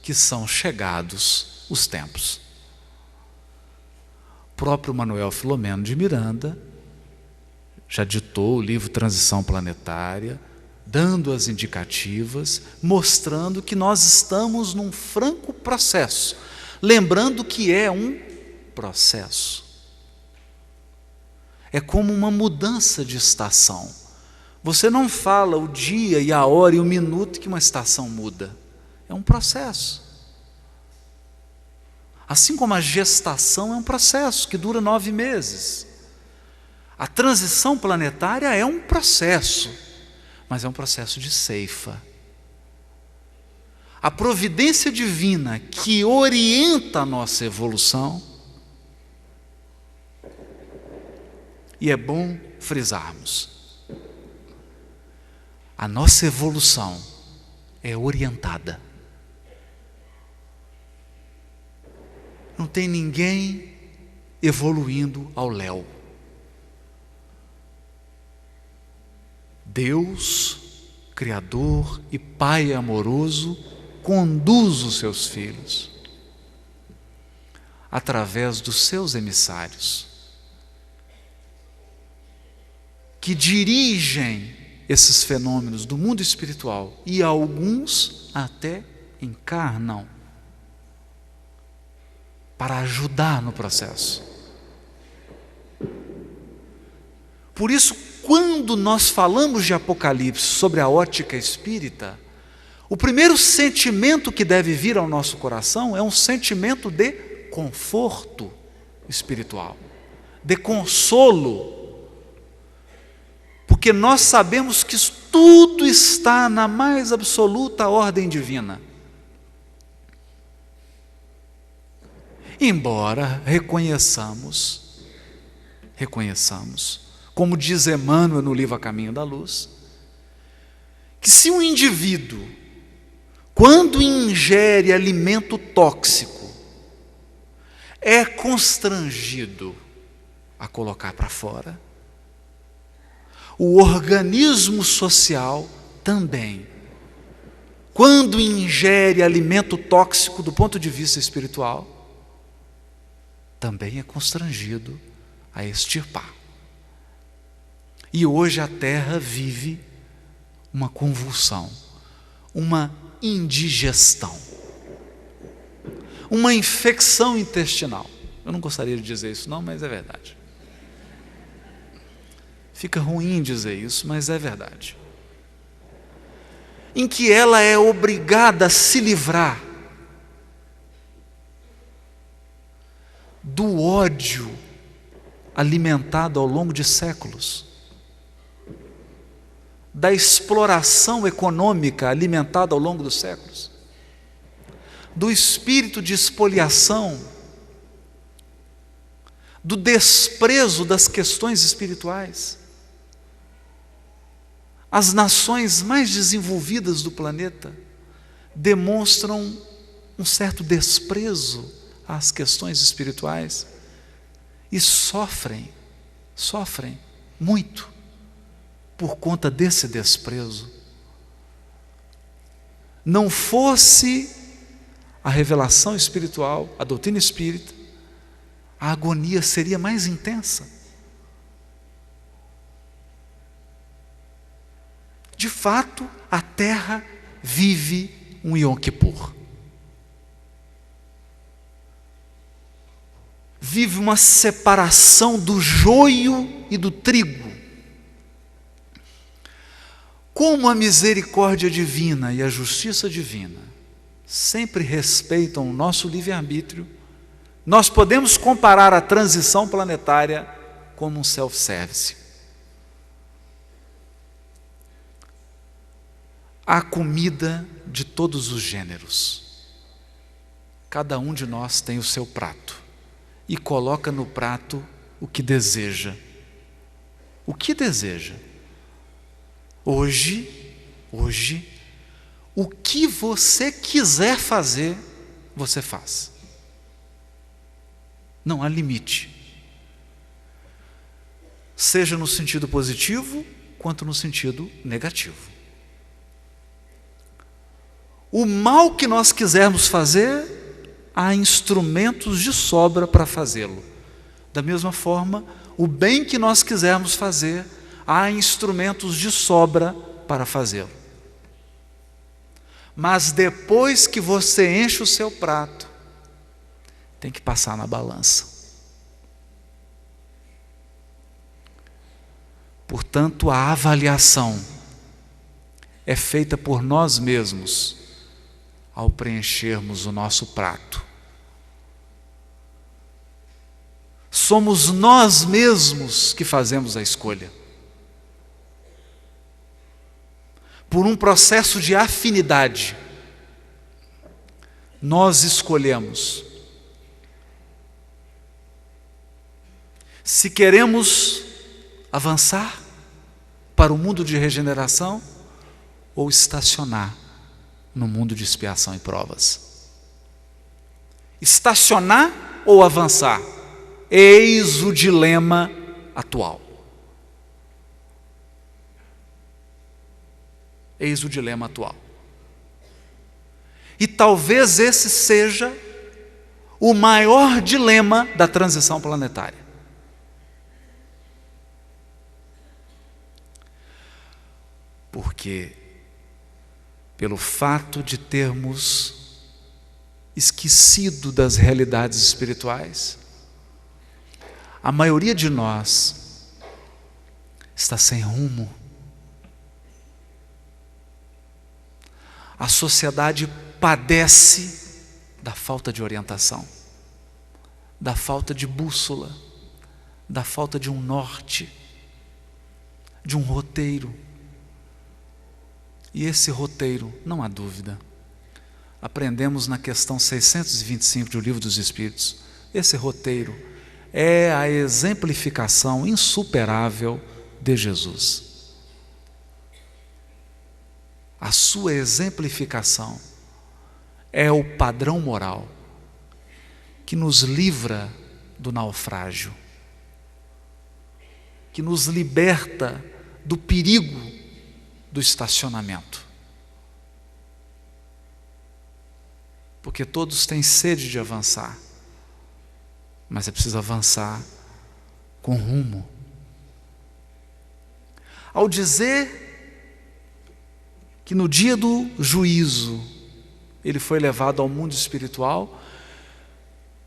que são chegados os tempos. O próprio Manuel Filomeno de Miranda já ditou o livro Transição Planetária, dando as indicativas, mostrando que nós estamos num franco processo, lembrando que é um processo. É como uma mudança de estação. Você não fala o dia e a hora e o minuto que uma estação muda. É um processo. Assim como a gestação é um processo que dura 9 meses. A transição planetária é um processo, mas é um processo de ceifa. A providência divina que orienta a nossa evolução, e é bom frisarmos, a nossa evolução é orientada. Não tem ninguém evoluindo ao léu. Deus, Criador e Pai amoroso, conduz os seus filhos através dos seus emissários, que dirigem esses fenômenos do mundo espiritual e alguns até encarnam para ajudar no processo. Por isso, quando nós falamos de Apocalipse sobre a ótica espírita, o primeiro sentimento que deve vir ao nosso coração é um sentimento de conforto espiritual, de consolo, porque nós sabemos que tudo está na mais absoluta ordem divina. embora reconheçamos, como diz Emmanuel no livro A Caminho da Luz, que se um indivíduo, quando ingere alimento tóxico, é constrangido a colocar para fora, o organismo social também, quando ingere alimento tóxico do ponto de vista espiritual, também é constrangido a extirpar. E hoje a Terra vive uma convulsão, uma indigestão, uma infecção intestinal. Eu não gostaria de dizer isso não, mas é verdade. Fica ruim dizer isso, mas é verdade. Em que ela é obrigada a se livrar do ódio alimentado ao longo de séculos, da exploração econômica alimentada ao longo dos séculos, do espírito de espoliação, do desprezo das questões espirituais. As nações mais desenvolvidas do planeta demonstram um certo desprezo às questões espirituais e sofrem muito por conta desse desprezo. Não fosse a revelação espiritual, a doutrina espírita, a agonia seria mais intensa. De fato, a Terra vive um Yom Kippur. Vive uma separação do joio e do trigo. Como a misericórdia divina e a justiça divina sempre respeitam o nosso livre-arbítrio, nós podemos comparar a transição planetária como um self-service. Há comida de todos os gêneros. Cada um de nós tem o seu prato e coloca no prato o que deseja. O que deseja? Hoje, o que você quiser fazer, você faz. Não há limite. Seja no sentido positivo, quanto no sentido negativo. O mal que nós quisermos fazer, há instrumentos de sobra para fazê-lo. Da mesma forma, o bem que nós quisermos fazer, há instrumentos de sobra para fazê-lo. Mas depois que você enche o seu prato, tem que passar na balança. Portanto, a avaliação é feita por nós mesmos ao preenchermos o nosso prato. Somos nós mesmos que fazemos a escolha. Por um processo de afinidade, nós escolhemos se queremos avançar para o mundo de regeneração ou estacionar no mundo de expiação e provas. Estacionar ou avançar? Eis o dilema atual. Eis o dilema atual. E talvez esse seja o maior dilema da transição planetária. Porque, pelo fato de termos esquecido das realidades espirituais, a maioria de nós está sem rumo. A sociedade padece da falta de orientação, da falta de bússola, da falta de um norte, de um roteiro. E esse roteiro, não há dúvida, aprendemos na questão 625 do Livro dos Espíritos, esse roteiro é a exemplificação insuperável de Jesus. A sua exemplificação é o padrão moral que nos livra do naufrágio, que nos liberta do perigo do estacionamento. Porque todos têm sede de avançar, mas é preciso avançar com rumo. Ao dizer que no dia do juízo ele foi levado ao mundo espiritual,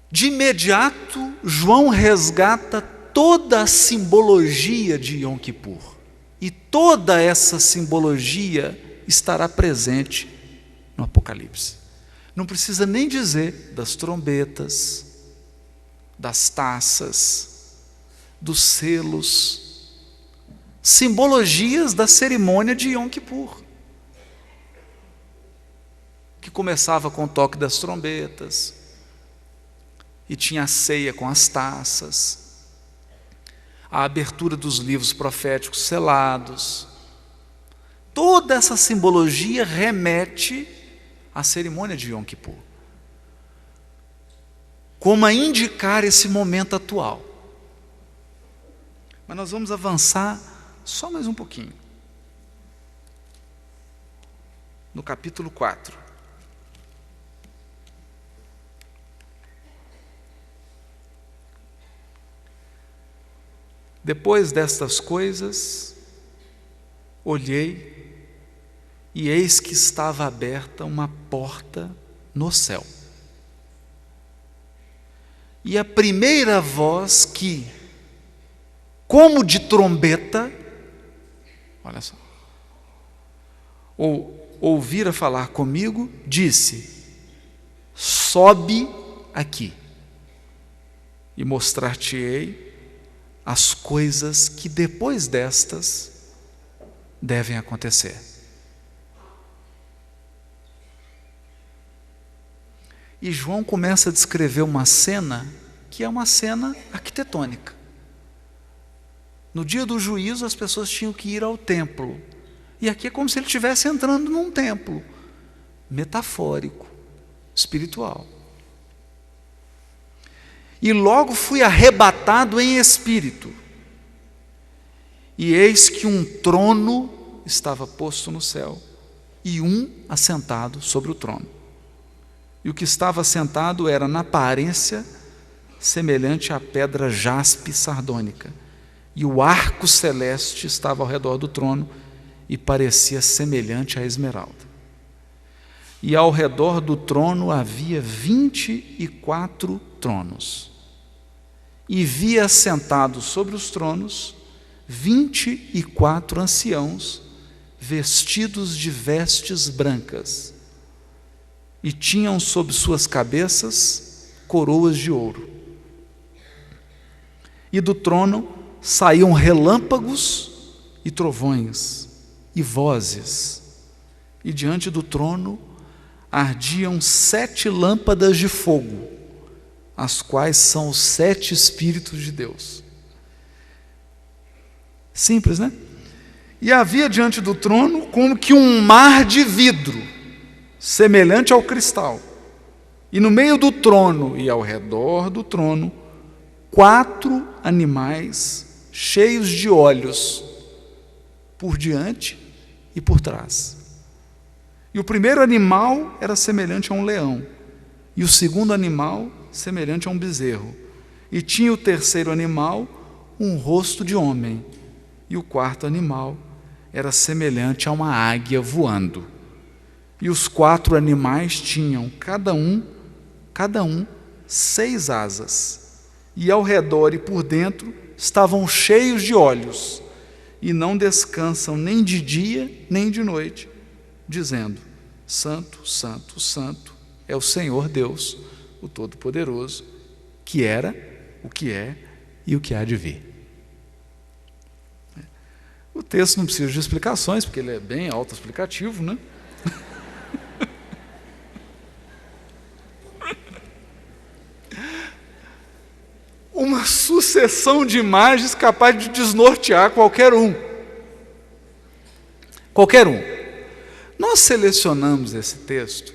de imediato João resgata toda a simbologia de Yom Kippur. E toda essa simbologia estará presente no Apocalipse. Não precisa nem dizer das trombetas, das taças, dos selos, simbologias da cerimônia de Yom Kippur, que começava com o toque das trombetas, e tinha a ceia com as taças, a abertura dos livros proféticos selados. Toda essa simbologia remete à cerimônia de Yom Kippur, como a indicar esse momento atual. Mas nós vamos avançar só mais um pouquinho. No capítulo 4. Depois destas coisas, olhei, e eis que estava aberta uma porta no céu. E a primeira voz que, como de trombeta, olha só, ouvira falar comigo, disse: sobe aqui, e mostrar-te-ei as coisas que depois destas devem acontecer. E João começa a descrever uma cena que é uma cena arquitetônica. No dia do juízo as pessoas tinham que ir ao templo, e aqui é como se ele estivesse entrando num templo metafórico, espiritual. E logo fui arrebatado em espírito, e eis que um trono estava posto no céu, e um assentado sobre o trono. E o que estava assentado era, na aparência, semelhante à pedra jaspe sardônica, e o arco celeste estava ao redor do trono, e parecia semelhante à esmeralda. E ao redor do trono havia 24 tronos. E vi assentados sobre os tronos 24 anciãos, vestidos de vestes brancas, e tinham sob suas cabeças coroas de ouro. E do trono saíam relâmpagos e trovões e vozes, e diante do trono ardiam 7 lâmpadas de fogo, as quais são os 7 Espíritos de Deus. Simples, né? E havia diante do trono como que um mar de vidro, semelhante ao cristal. E no meio do trono e ao redor do trono, 4 animais cheios de olhos, por diante e por trás. E o primeiro animal era semelhante a um leão, e o segundo animal semelhante a um bezerro, e tinha o terceiro animal um rosto de homem, e o quarto animal era semelhante a uma águia voando. E os 4 animais tinham cada um 6 asas, e ao redor e por dentro estavam cheios de olhos, e não descansam nem de dia nem de noite, dizendo: Santo, Santo, Santo é o Senhor Deus, o Todo-Poderoso, que era, o que é e o que há de vir. O texto não precisa de explicações, porque ele é bem autoexplicativo, né? sucessão de imagens capaz de desnortear qualquer um. Qualquer um. Nós selecionamos esse texto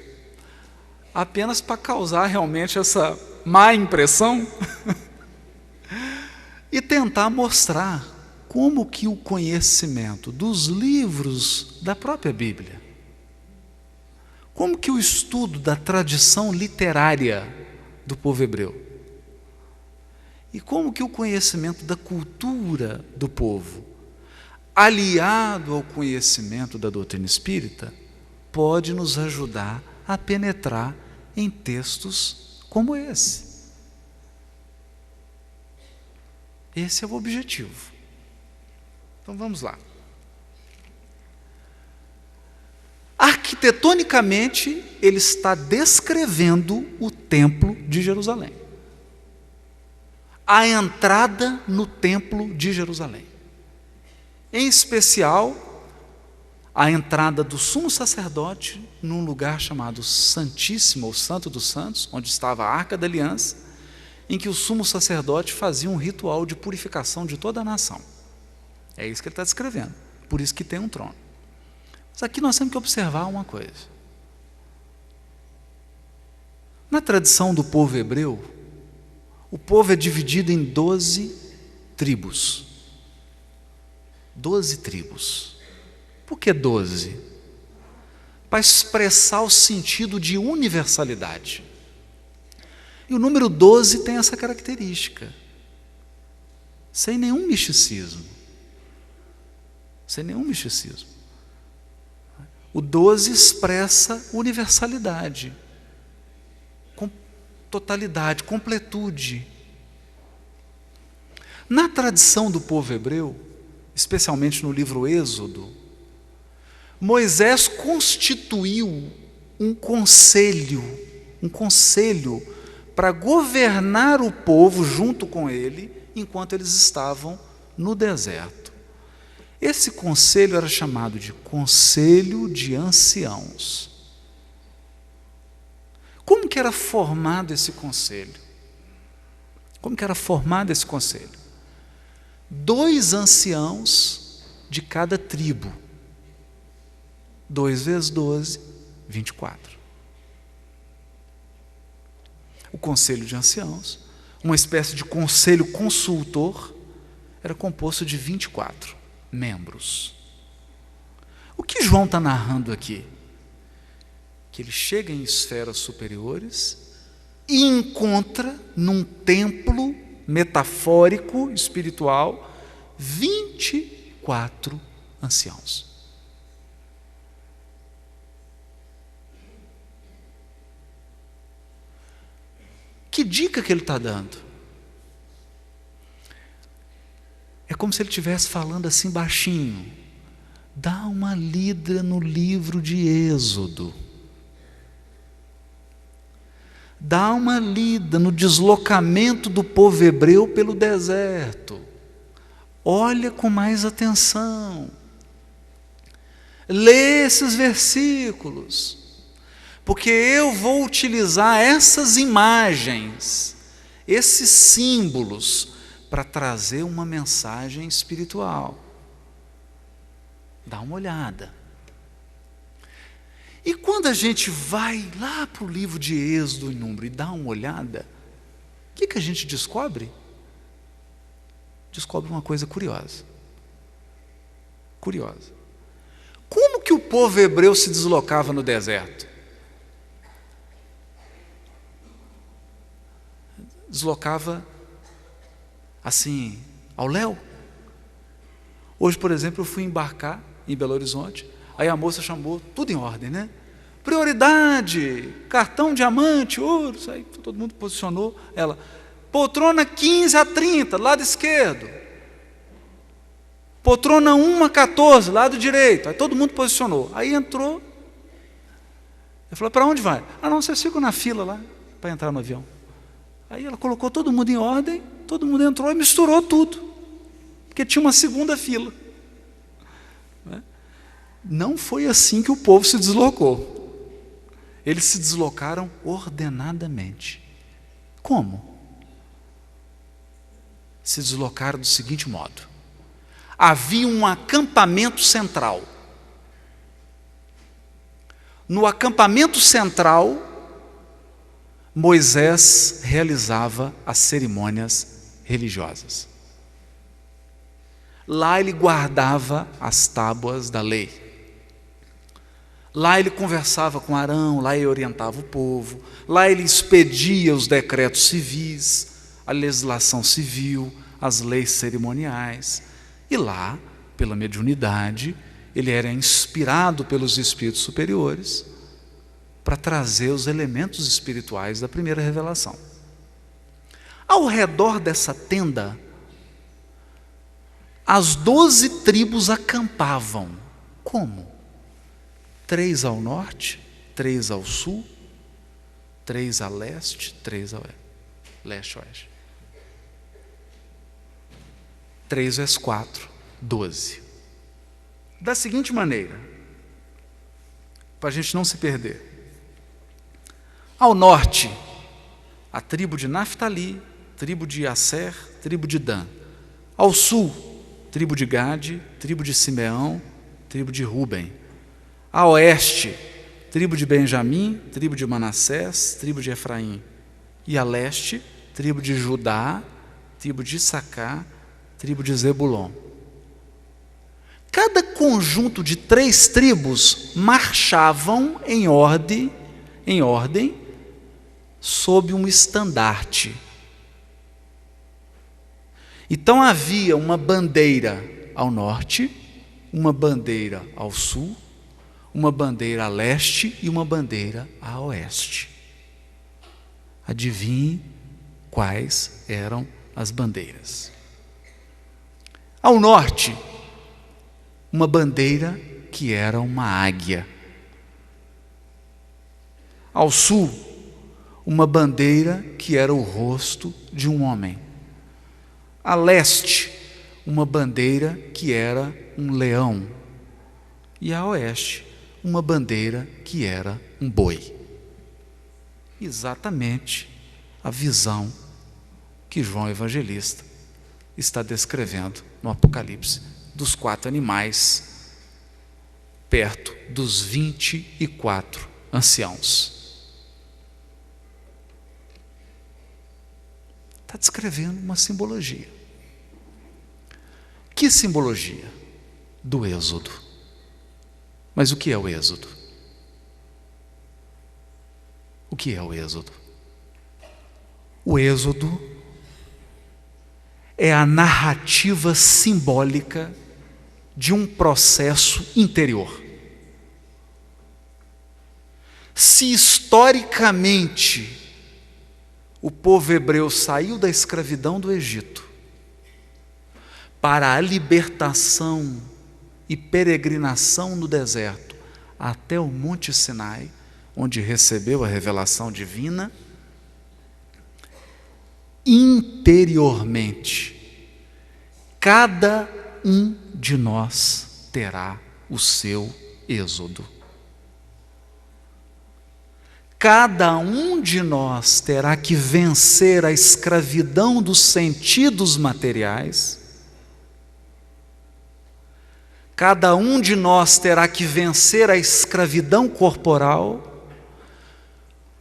apenas para causar realmente essa má impressão e tentar mostrar como que o conhecimento dos livros da própria Bíblia, como que o estudo da tradição literária do povo hebreu, e como que o conhecimento da cultura do povo, aliado ao conhecimento da doutrina espírita, pode nos ajudar a penetrar em textos como esse. Esse é o objetivo. Então vamos lá. Arquitetonicamente, ele está descrevendo o Templo de Jerusalém. A entrada no Templo de Jerusalém. Em especial, a entrada do sumo sacerdote num lugar chamado Santíssimo, ou Santo dos Santos, onde estava a Arca da Aliança, em que o sumo sacerdote fazia um ritual de purificação de toda a nação. É isso que ele está descrevendo. Por isso que tem um trono. Mas aqui nós temos que observar uma coisa. Na tradição do povo hebreu, o povo é dividido em 12 tribos. 12 tribos. Por que 12? Para expressar o sentido de universalidade. E o número 12 tem essa característica. Sem nenhum misticismo. Sem nenhum misticismo. O 12 expressa universalidade, totalidade, completude. Na tradição do povo hebreu, especialmente no livro Êxodo, Moisés constituiu um conselho para governar o povo junto com ele, enquanto eles estavam no deserto. Esse conselho era chamado de Conselho de Anciãos. Como que era formado esse conselho? Como que era formado esse conselho? 2 anciãos de cada tribo. 2 vezes 12, 24. O conselho de anciãos, uma espécie de conselho consultor, era composto de 24 membros. O que João está narrando aqui? Que ele chega em esferas superiores e encontra num templo metafórico, espiritual, 24 anciãos. Que dica que ele está dando? É como se ele estivesse falando assim baixinho. Dá uma lida no livro de Êxodo. Dá uma lida no deslocamento do povo hebreu pelo deserto. Olha com mais atenção. Lê esses versículos. Porque eu vou utilizar essas imagens, esses símbolos, para trazer uma mensagem espiritual. Dá uma olhada. E quando a gente vai lá para o livro de Êxodo e Número e dá uma olhada, o que a gente descobre? Descobre uma coisa curiosa. Curiosa. Como que o povo hebreu se deslocava no deserto? Deslocava assim, ao léu. Hoje, por exemplo, eu fui embarcar em Belo Horizonte, aí a moça chamou, tudo em ordem, né? Prioridade, cartão, diamante, ouro, aí todo mundo posicionou. Ela, poltrona 15 a 30, lado esquerdo. Poltrona 1 a 14, lado direito. Aí todo mundo posicionou. Aí entrou. Eu falei, para onde vai? Ah, não, vocês ficam na fila lá, para entrar no avião. Aí ela colocou todo mundo em ordem, todo mundo entrou e misturou tudo, porque tinha uma segunda fila. Não foi assim que o povo se deslocou. Eles se deslocaram ordenadamente. Como? se deslocaram do seguinte modo: havia um acampamento central. No acampamento central, Moisés realizava as cerimônias religiosas. Lá ele guardava as tábuas da lei. Lá ele conversava com Arão, lá ele orientava o povo, lá ele expedia os decretos civis, a legislação civil, as leis cerimoniais. E lá, pela mediunidade, ele era inspirado pelos espíritos superiores para trazer os elementos espirituais da primeira revelação. Ao redor dessa tenda, as 12 tribos acampavam. Como? 3 ao norte, 3 ao sul, 3 a leste, 3 ao leste-oeste. 3 vezes 4, 12. Da seguinte maneira, para a gente não se perder. Ao norte, a tribo de Naftali, tribo de Asser, tribo de Dan. Ao sul, tribo de Gade, tribo de Simeão, tribo de Ruben. A oeste, tribo de Benjamim, tribo de Manassés, tribo de Efraim. E a leste, tribo de Judá, tribo de Issacar, tribo de Zebulon. Cada conjunto de 3 tribos marchavam em ordem sob um estandarte. Então havia uma bandeira ao norte, uma bandeira ao sul, uma bandeira a leste e uma bandeira a oeste. Adivinhe quais eram as bandeiras. Ao norte, uma bandeira que era uma águia. Ao sul, uma bandeira que era o rosto de um homem. A leste, uma bandeira que era um leão. E a oeste, uma bandeira que era um boi. Exatamente a visão que João Evangelista está descrevendo no Apocalipse dos 4 animais, perto dos 24 anciãos. Está descrevendo uma simbologia. Que simbologia? Do Êxodo. Mas o que é o Êxodo? O que é o Êxodo? O Êxodo é a narrativa simbólica de um processo interior. Se historicamente o povo hebreu saiu da escravidão do Egito para a libertação e peregrinação no deserto até o Monte Sinai, onde recebeu a revelação divina, interiormente, cada um de nós terá o seu êxodo. Cada um de nós terá que vencer a escravidão dos sentidos materiais. Cada um de nós terá que vencer a escravidão corporal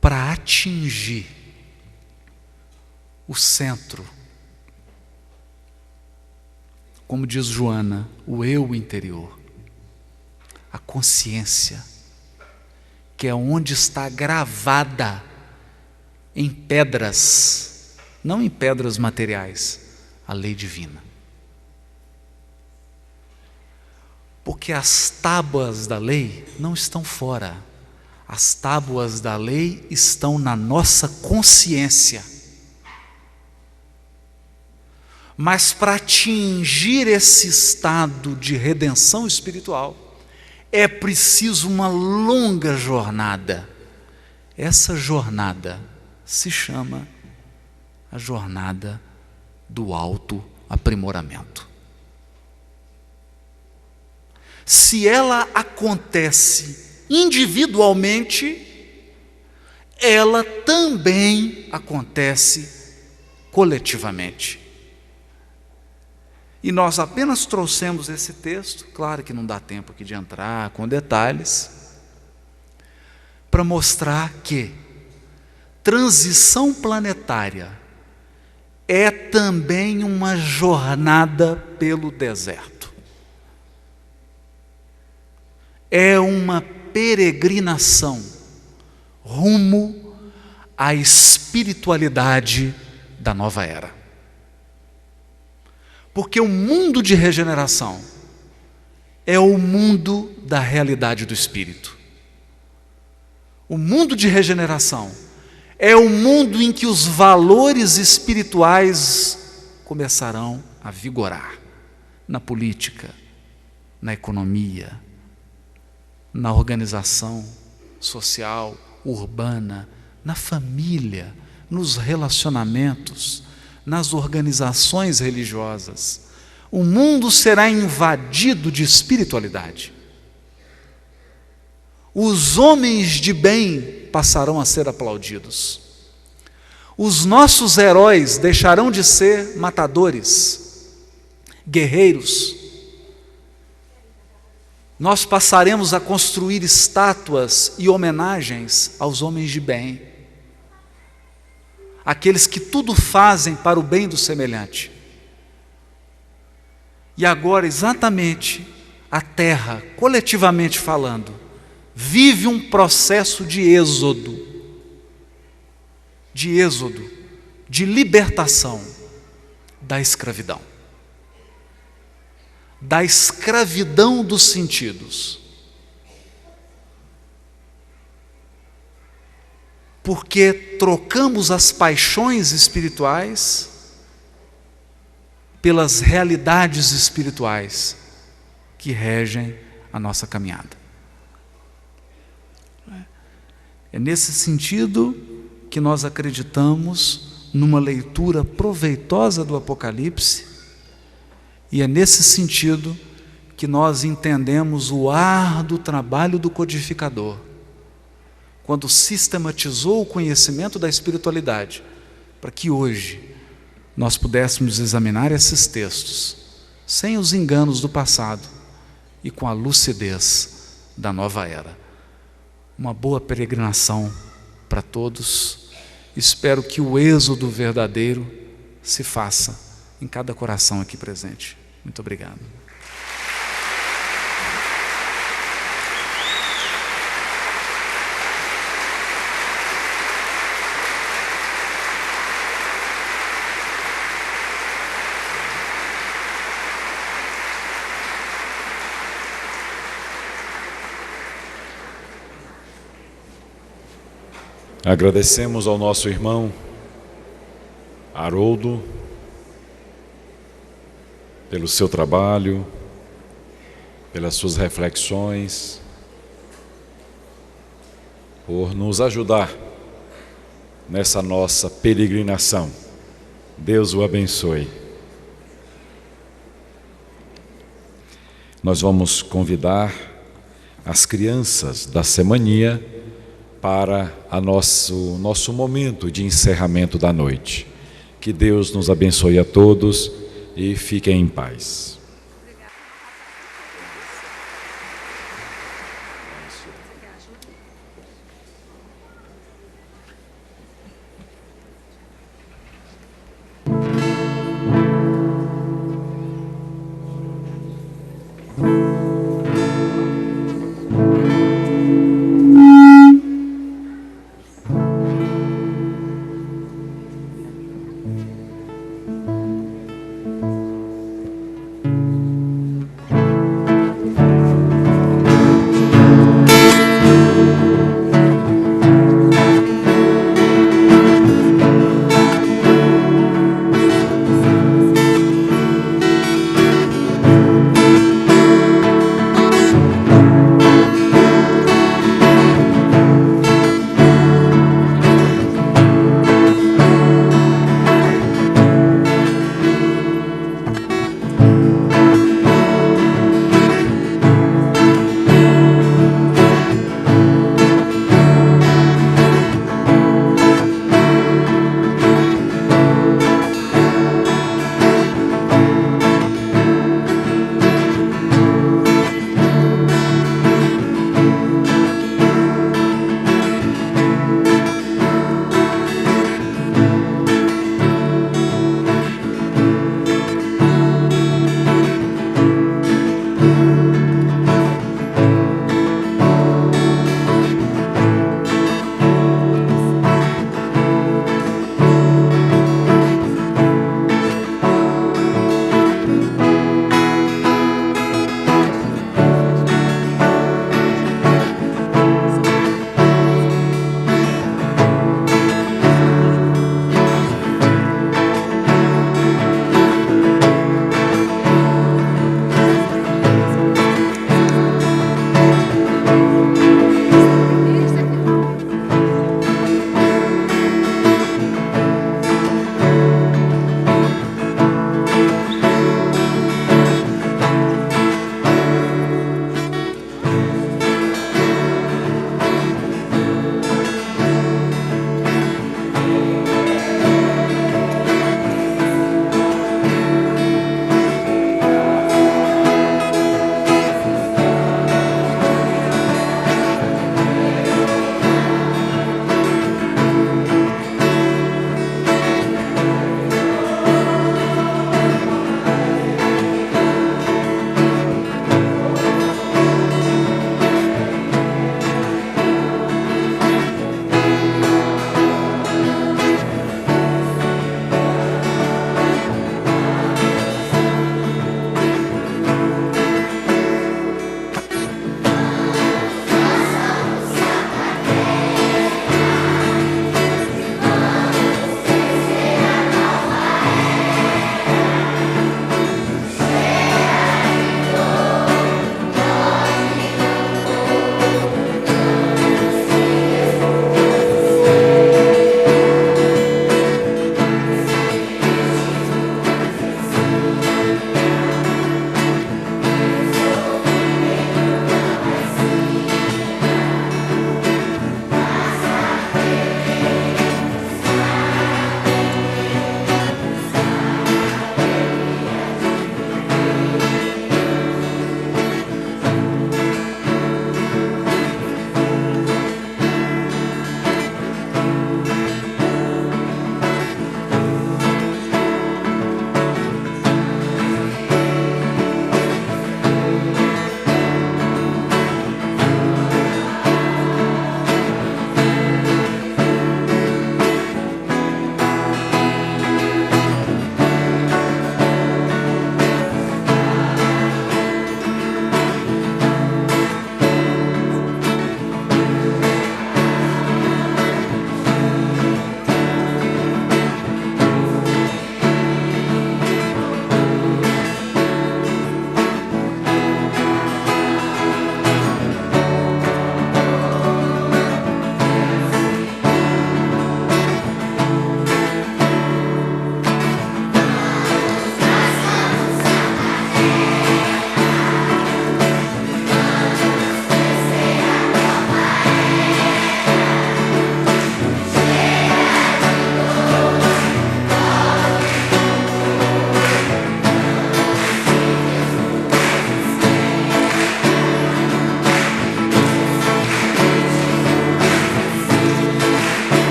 para atingir o centro. Como diz Joana, o eu interior, a consciência, que é onde está gravada em pedras, não em pedras materiais, a lei divina. Porque as tábuas da lei não estão fora, as tábuas da lei estão na nossa consciência. Mas para atingir esse estado de redenção espiritual, é preciso uma longa jornada. Essa jornada se chama a jornada do autoaprimoramento. Se ela acontece individualmente, ela também acontece coletivamente. E nós apenas trouxemos esse texto, claro que não dá tempo aqui de entrar com detalhes, para mostrar que transição planetária é também uma jornada pelo deserto. É uma peregrinação rumo à espiritualidade da nova era. Porque o mundo de regeneração é o mundo da realidade do Espírito. O mundo de regeneração é o mundo em que os valores espirituais começarão a vigorar na política, na economia, na organização social, urbana, na família, nos relacionamentos, nas organizações religiosas. O mundo será invadido de espiritualidade. Os homens de bem passarão a ser aplaudidos. Os nossos heróis deixarão de ser matadores, guerreiros. Nós passaremos a construir estátuas e homenagens aos homens de bem, aqueles que tudo fazem para o bem do semelhante. E agora, exatamente, a Terra, coletivamente falando, vive um processo de êxodo, de libertação da escravidão dos sentidos. Porque trocamos as paixões espirituais pelas realidades espirituais que regem a nossa caminhada. É nesse sentido que nós acreditamos numa leitura proveitosa do Apocalipse, e é nesse sentido que nós entendemos o árduo trabalho do codificador, quando sistematizou o conhecimento da espiritualidade, para que hoje nós pudéssemos examinar esses textos, sem os enganos do passado e com a lucidez da nova era. Uma boa peregrinação para todos. Espero que o êxodo verdadeiro se faça em cada coração aqui presente. Muito obrigado. Agradecemos ao nosso irmão Haroldo pelo seu trabalho, pelas suas reflexões, por nos ajudar nessa nossa peregrinação. Deus o abençoe. Nós vamos convidar as crianças da semaninha para nosso momento de encerramento da noite. Que Deus nos abençoe a todos e fiquem em paz.